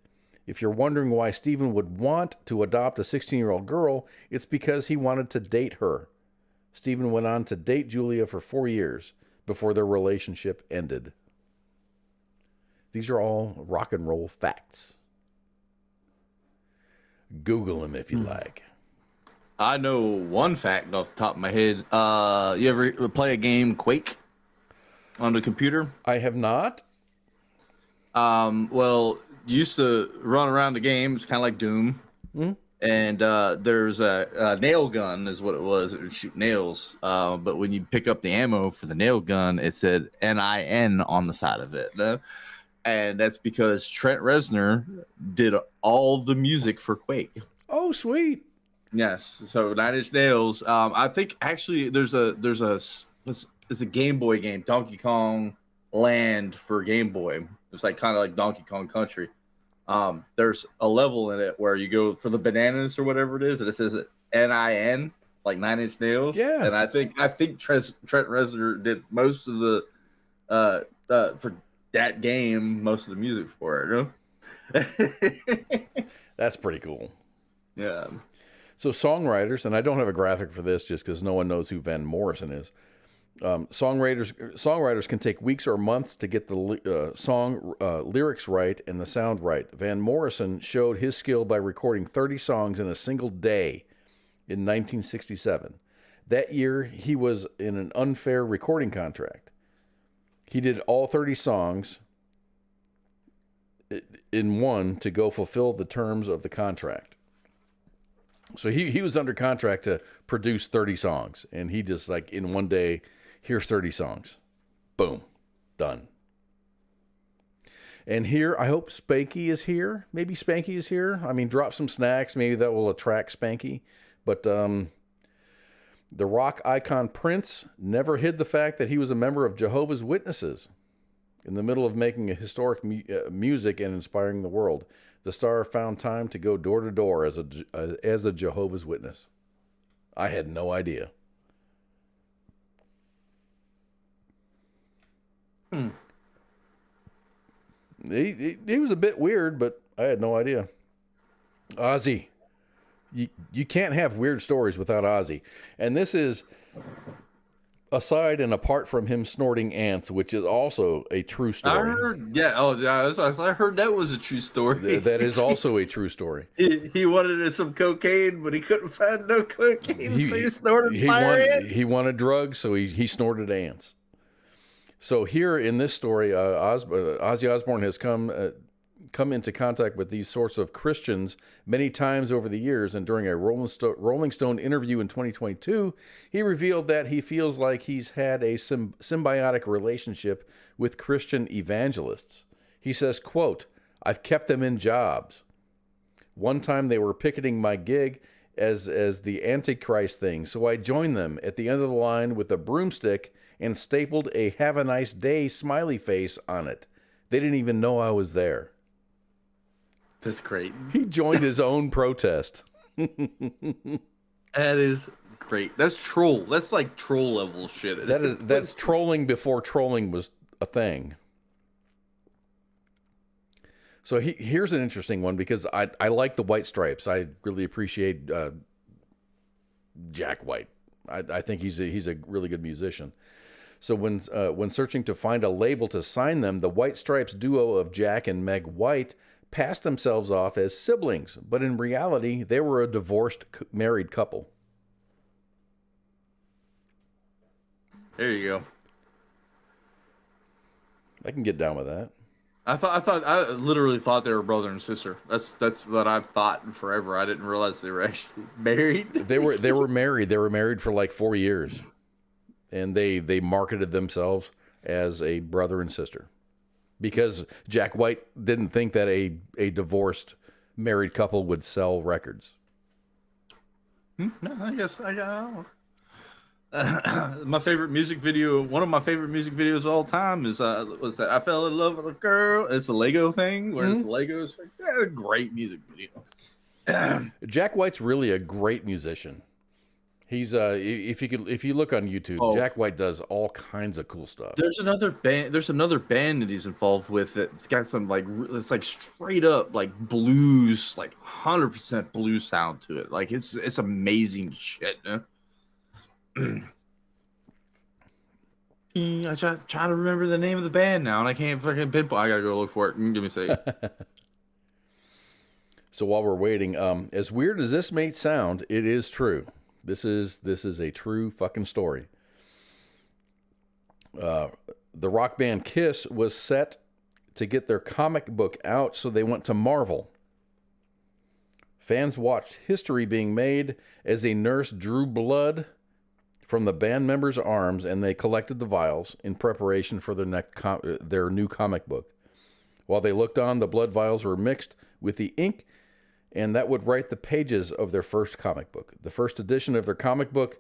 If you're wondering why Steven would want to adopt a 16-year-old girl, it's because he wanted to date her. Steven went on to date Julia for 4 years before their relationship ended. These are all rock and roll facts. Google them if you like. I know one fact off the top of my head. You ever play a game Quake on the computer? I have not. Well, you used to run around the game. It's kind of like Doom. Mm-hmm. And there's a nail gun is what it was. It would shoot nails. But when you pick up the ammo for the nail gun, it said NIN on the side of it. And that's because Trent Reznor did all the music for Quake. Oh, sweet. Yes. So 9 Inch Nails. I think actually there's a Game Boy game, Donkey Kong Land for Game Boy. It's like kind of like Donkey Kong Country. There's a level in it where you go for the bananas or whatever it is, and it says NIN, like 9 Inch Nails. Yeah. And I think Trent Reznor did most of the for that game, most of the music for it. That's pretty cool. Yeah. So songwriters, and I don't have a graphic for this just because no one knows who Van Morrison is. Songwriters can take weeks or months to get the song lyrics right and the sound right. Van Morrison showed his skill by recording 30 songs in a single day in 1967. That year, he was in an unfair recording contract. He did all 30 songs in one to go fulfill the terms of the contract. So he was under contract to produce 30 songs, and he just like in one day, here's 30 songs. Boom. Done. And here, I hope Spanky is here. Maybe Spanky is here. I mean, drop some snacks. Maybe that will attract Spanky. But the rock icon Prince never hid the fact that he was a member of Jehovah's Witnesses. In the middle of making a historic music and inspiring the world, the star found time to go door to door as a Jehovah's Witness. I had no idea. He was a bit weird, but I had no idea. Ozzy. You can't have weird stories without Ozzy. And this is aside and apart from him snorting ants, which is also a true story. I heard, I heard that was a true story. That is also a true story. He wanted some cocaine, but he couldn't find no cocaine, so he snorted fire ants. He wanted drugs, so he snorted ants. So here in this story, Ozzy Osbourne has come into contact with these sorts of Christians many times over the years, and during a Rolling Stone interview in 2022, he revealed that he feels like he's had a symbiotic relationship with Christian evangelists. He says, quote, "I've kept them in jobs. One time they were picketing my gig as the Antichrist thing, so I joined them at the end of the line with a broomstick and stapled a 'Have a nice day' smiley face on it. They didn't even know I was there." That's great. He joined his own protest. That is great. That's troll. That's like troll level shit. That's trolling before trolling was a thing. So here's an interesting one, because I like the White Stripes. I really appreciate Jack White. I think he's a really good musician. So when searching to find a label to sign them, the White Stripes duo of Jack and Meg White passed themselves off as siblings, but in reality, they were a divorced married couple. There you go. I can get down with that. I literally thought they were brother and sister. That's what I've thought forever. I didn't realize they were actually married. They were married. They were married for like 4 years, and they marketed themselves as a brother and sister, because Jack White didn't think that a divorced married couple would sell records. No, I guess I got. My favorite music video, one of my favorite music videos of all time is what's that? I Fell in Love with a Girl. It's the Lego thing where it's the Legos. Yeah, great music video. Jack White's really a great musician. He's if you look on YouTube, Jack White does all kinds of cool stuff. There's another band that he's involved with that's got some it's like straight up like blues, like 100% blues sound to it. Like it's amazing shit. I try to remember the name of the band now, and I can't fucking pinpoint. I gotta go look for it. Give me a second. So while we're waiting, as weird as this may sound, it is true. This is a true fucking story. The rock band Kiss was set to get their comic book out, so they went to Marvel. Fans watched history being made as a nurse drew blood from the band members' arms, and they collected the vials in preparation for their new comic book. While they looked on, the blood vials were mixed with the ink, and that would write the pages of their first comic book. The first edition of their comic book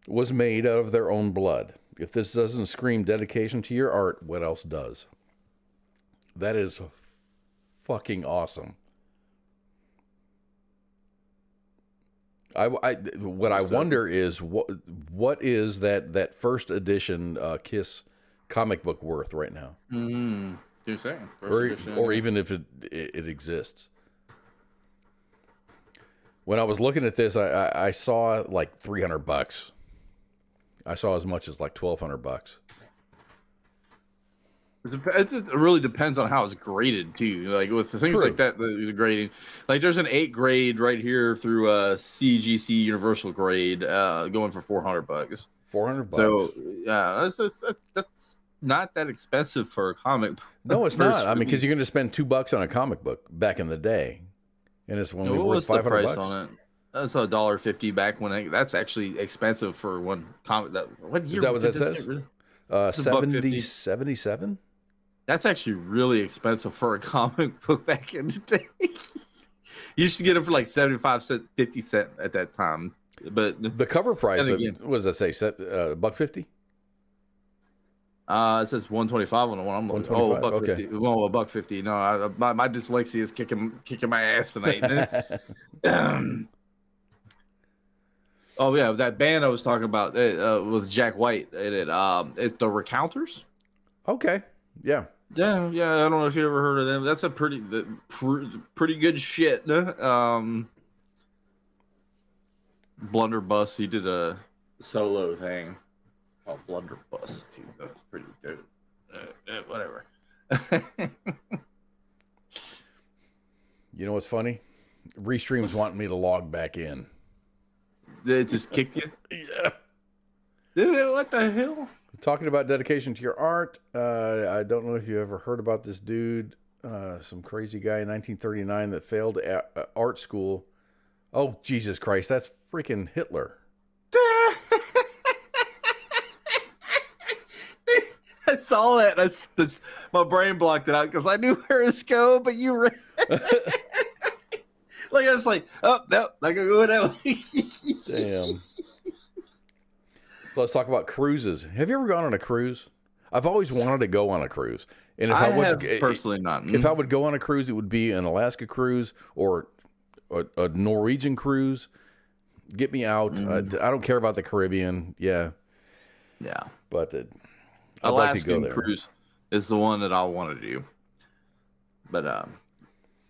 was made out of their own blood. If this doesn't scream dedication to your art, what else does? That is fucking awesome. I wonder is what is that first edition Kiss comic book worth right now? You're saying, or even if it exists. When I was looking at this, I saw like $300. I saw as much as like $1,200. It really depends on how it's graded too. Like with things like that, the grading. Like there's an 8 grade right here through CGC Universal grade, going for $400. $400. So yeah, that's not that expensive for a comic. No, it's not. I mean, because you're going to spend $2 on a comic book back in the day, and it's only worth $500 on it. That's $1.50 back when that's actually expensive for one comic. What year? Is that what that says? 77. That's actually really expensive for a comic book back in the day. You used to get them for like 75 cents, 50 cents at that time. But the cover price, what does that say? $1.50? It says 125 on the one I'm looking. Oh, $1.50. Okay. Well, $1.50. No, my dyslexia is kicking my ass tonight. Oh yeah, that band I was talking about was Jack White. It's the Recounters. Okay. Yeah. I don't know if you ever heard of them. That's a pretty good shit. Blunderbuss, he did a solo thing. Oh, blunderbuss too. That's pretty good. Whatever. You know what's funny? Restream's wanting me to log back in. It just kicked you? Yeah. What the hell? Talking about dedication to your art. I don't know if you ever heard about this dude, some crazy guy in 1939 that failed at art school. Oh, Jesus Christ. That's freaking Hitler. I saw that. My brain blocked it out because I knew where it's going, but you read like I was like, oh no, not gonna go that way. Damn. So let's talk about cruises. Have you ever gone on a cruise? I've always wanted to go on a cruise, and if I would personally not. If I would go on a cruise, it would be an Alaska cruise or a Norwegian cruise. Get me out. I don't care about the Caribbean. Yeah, but I'd like to go there. Cruise is the one that I want to do, but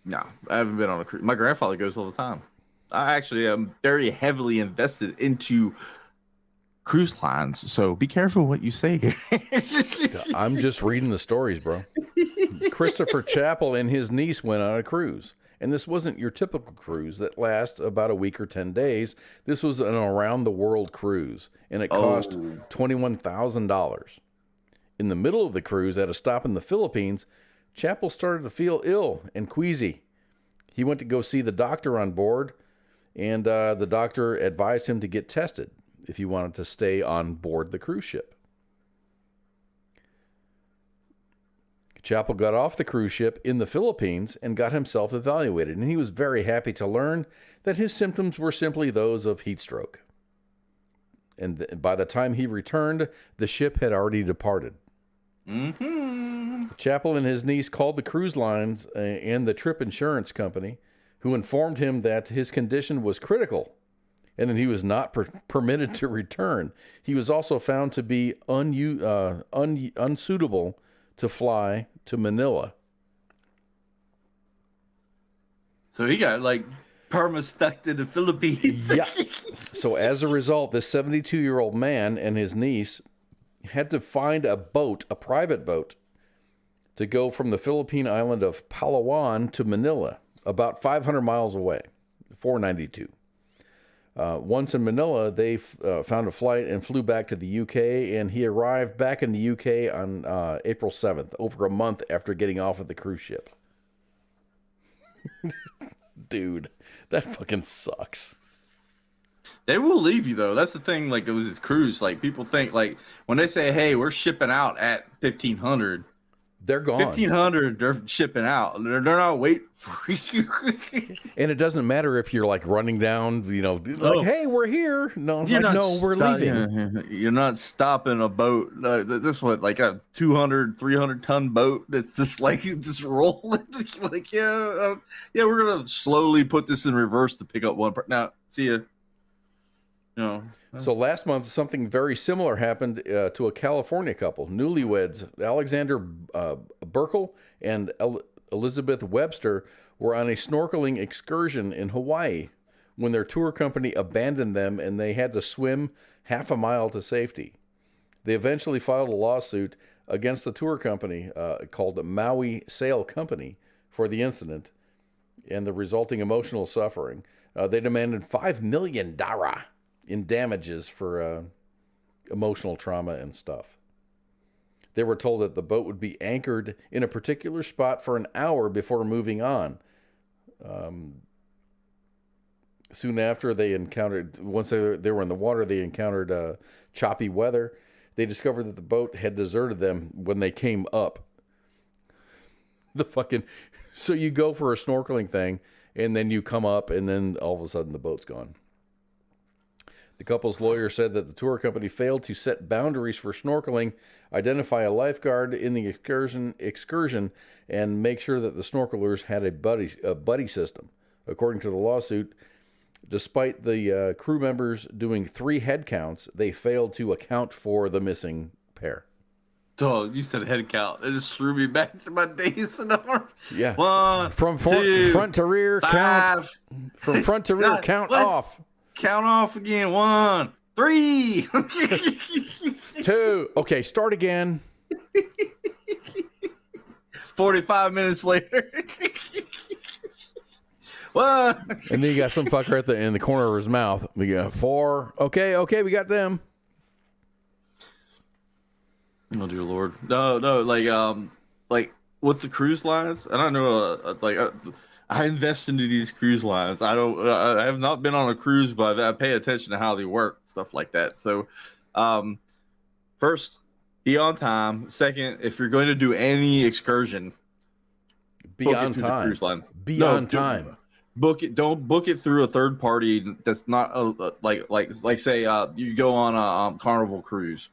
no, I haven't been on a cruise. My grandfather goes all the time. I actually am very heavily invested into cruise lines, so be careful what you say here. I'm just reading the stories, bro. Christopher Chappell and his niece went on a cruise, and this wasn't your typical cruise that lasts about a week or 10 days. This was an around-the-world cruise, and it cost $21,000. In the middle of the cruise, at a stop in the Philippines, Chappell started to feel ill and queasy. He went to go see the doctor on board, and the doctor advised him to get tested if he wanted to stay on board the cruise ship. Chappell got off the cruise ship in the Philippines and got himself evaluated, and he was very happy to learn that his symptoms were simply those of heat stroke. And by the time he returned, the ship had already departed. Chappell and his niece called the cruise lines and the trip insurance company, who informed him that his condition was critical and that he was not permitted to return. He was also found to be unsuitable to fly to Manila. So he got like perma-stuck in the Philippines. Yeah. So as a result, this 72-year-old man and his niece had to find a boat, a private boat, to go from the Philippine island of Palawan to Manila, about 500 miles away, 492. Once in Manila, they found a flight and flew back to the UK, and he arrived back in the UK on April 7th, over a month after getting off of the cruise ship. Dude, that fucking sucks. They will leave you though. That's the thing. Like, it was this cruise. Like, people think, like, when they say, "Hey, we're shipping out at 1,500," they're gone. 1,500, they're shipping out. They're not waiting for you. And it doesn't matter if you're like running down, like, "Hey, we're here." No, it's like, no, we're leaving. You're not stopping a boat. This one, like a 200, 300-ton boat that's just like just rolling. Like, yeah, we're gonna slowly put this in reverse to pick up one. Now, see ya. No. So last month, something very similar happened to a California couple. Newlyweds Alexander Burkle and Elizabeth Webster were on a snorkeling excursion in Hawaii when their tour company abandoned them and they had to swim half a mile to safety. They eventually filed a lawsuit against the tour company called Maui Sail Company for the incident and the resulting emotional suffering. They demanded $5 million in damages for emotional trauma and stuff. They were told that the boat would be anchored in a particular spot for an hour before moving on. Soon after, once they were in the water, they encountered choppy weather. They discovered that the boat had deserted them when they came up. So you go for a snorkeling thing, and then you come up, and then all of a sudden the boat's gone. The couple's lawyer said that the tour company failed to set boundaries for snorkeling, identify a lifeguard in the excursion, and make sure that the snorkelers had a buddy system. According to the lawsuit, despite the crew members doing 3 head counts, they failed to account for the missing pair. Oh, you said head count. It just threw me back to my days in the army. Yeah. 1, from 2, front to rear 5, count. From front to rear count off. Count off again. 1, 3. 2. Okay, start again. 45 minutes later. What? And then you got some fucker in the corner of his mouth. We got 4. Okay, we got them. Oh dear Lord. No, like with the cruise lines, and I know I invest into these cruise lines. I have not been on a cruise, but I pay attention to how they work, stuff like that. So, first, be on time. Second, if you're going to do any excursion, be on time. The cruise line. Be on time. Book it. Don't book it through a third party. That's not like say you go on a Carnival cruise,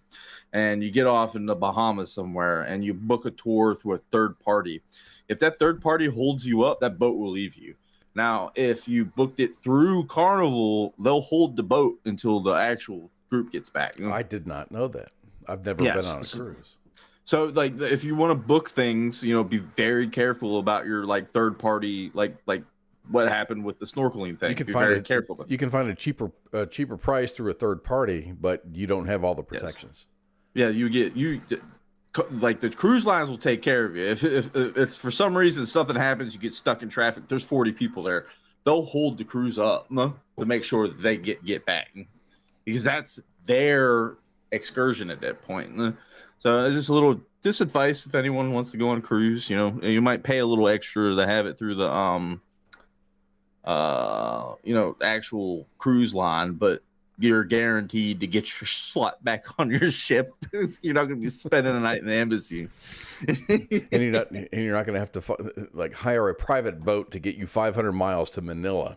and you get off in the Bahamas somewhere, and you book a tour through a third party. If that third party holds you up, that boat will leave you. Now, if you booked it through Carnival, they'll hold the boat until the actual group gets back. I did not know that. I've never been on a cruise. So, like, if you want to book things, be very careful about your third party, like what happened with the snorkeling thing. Be very careful. You can find a cheaper price through a third party, but you don't have all the protections. Yes. Yeah, like the cruise lines will take care of you. If for some reason something happens, you get stuck in traffic, there's 40 people there, they'll hold the cruise up to make sure that they get back, because that's their excursion at that point. So it's just a little advice if anyone wants to go on a cruise. You might pay a little extra to have it through the actual cruise line, but you're guaranteed to get your slot back on your ship. You're not going to be spending a night in the embassy. and you're not going to have to hire a private boat to get you 500 miles to Manila.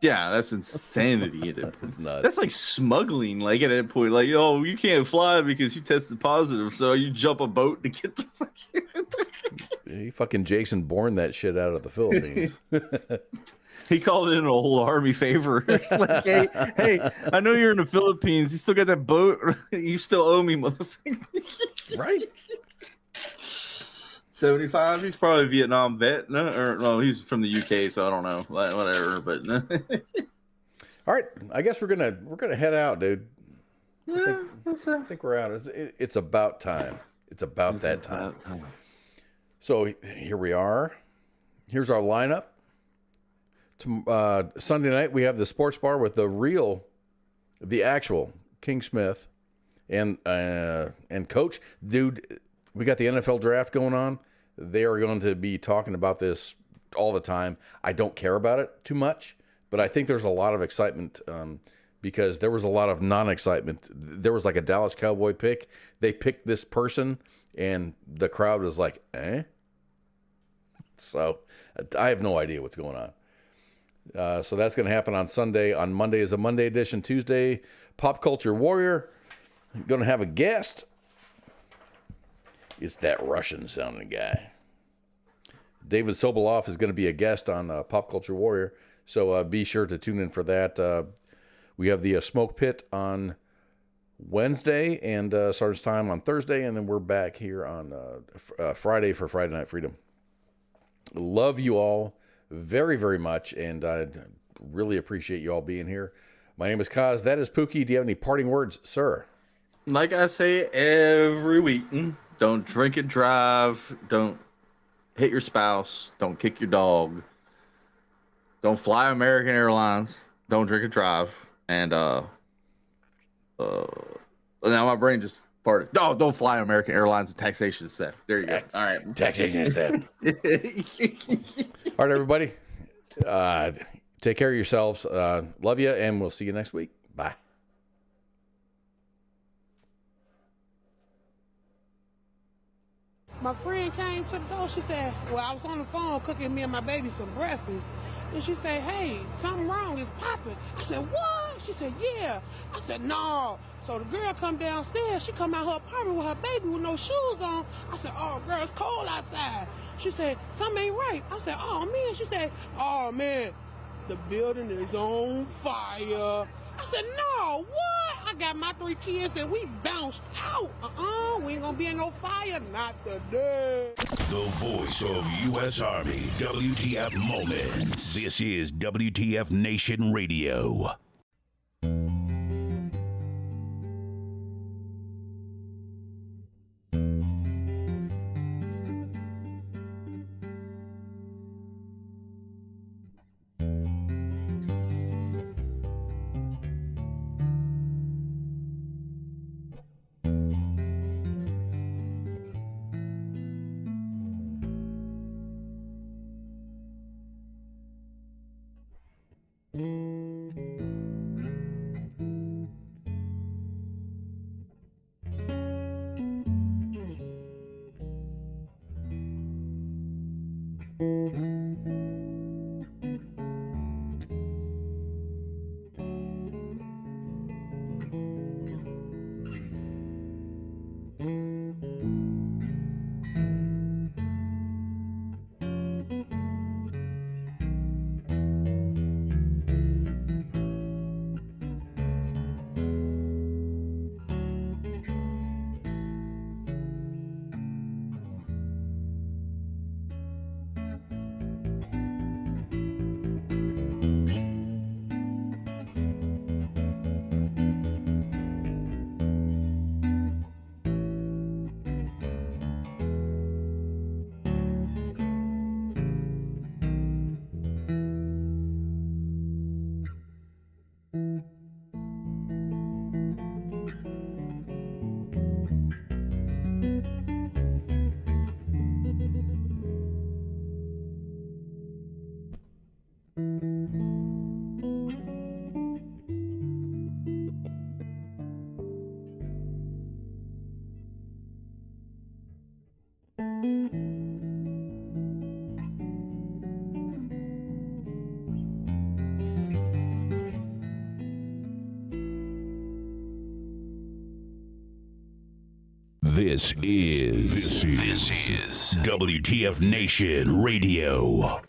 Yeah, that's insanity. It's nuts. That's like smuggling. Like at that point, you can't fly because you tested positive, so you jump a boat to get the fucking. He fucking Jason Bourne that shit out of the Philippines. He called in a whole army favor. Like, hey, I know you're in the Philippines. You still got that boat. You still owe me, motherfucker. Right. 75. He's probably a Vietnam vet. No, he's from the UK, so I don't know. Whatever. But all right, I guess we're gonna head out, dude. Yeah, I think we're out. It's about time. It's about that time. So here we are. Here's our lineup. Sunday night we have the sports bar with the actual King Smith and Coach. Dude, we got the NFL draft going on. They are going to be talking about this all the time. I don't care about it too much, but I think there's a lot of excitement because there was a lot of non-excitement. There was like a Dallas Cowboy pick. They picked this person, and the crowd was like, eh? So I have no idea what's going on. So that's going to happen on Sunday. On Monday is a Monday edition. Tuesday, Pop Culture Warrior. Going to have a guest. It's that Russian-sounding guy. David Sobolov is going to be a guest on Pop Culture Warrior. So be sure to tune in for that. We have the Smoke Pit on Wednesday and Sergeant's Time on Thursday. And then we're back here on Friday for Friday Night Freedom. Love you all very, very much, and I really appreciate you all being here. My name is Kaz. That is Pookie. Do you have any parting words, sir? Like I say every week, don't drink and drive. Don't hit your spouse. Don't kick your dog. Don't fly American Airlines. Don't drink and drive. And now my brain just farted. No, don't fly American Airlines and taxation is theft. There you go. All right. Taxation is theft. All right, everybody. Take care of yourselves. Love you, and we'll see you next week. Bye. My friend came to the door. She said, well, I was on the phone cooking me and my baby some breakfast. And she said, hey, something wrong. It's popping. I said, what? She said, yeah. I said, no. So the girl come downstairs. She come out her apartment with her baby with no shoes on. I said, oh, girl, it's cold outside. She said, something ain't right. I said, oh, man. She said, oh, man, the building is on fire. I said, no, what? I got my 3 kids and we bounced out. We ain't gonna be in no fire, not today. The voice of U.S. Army, WTF Moments. This is WTF Nation Radio. This is WTF Nation Radio.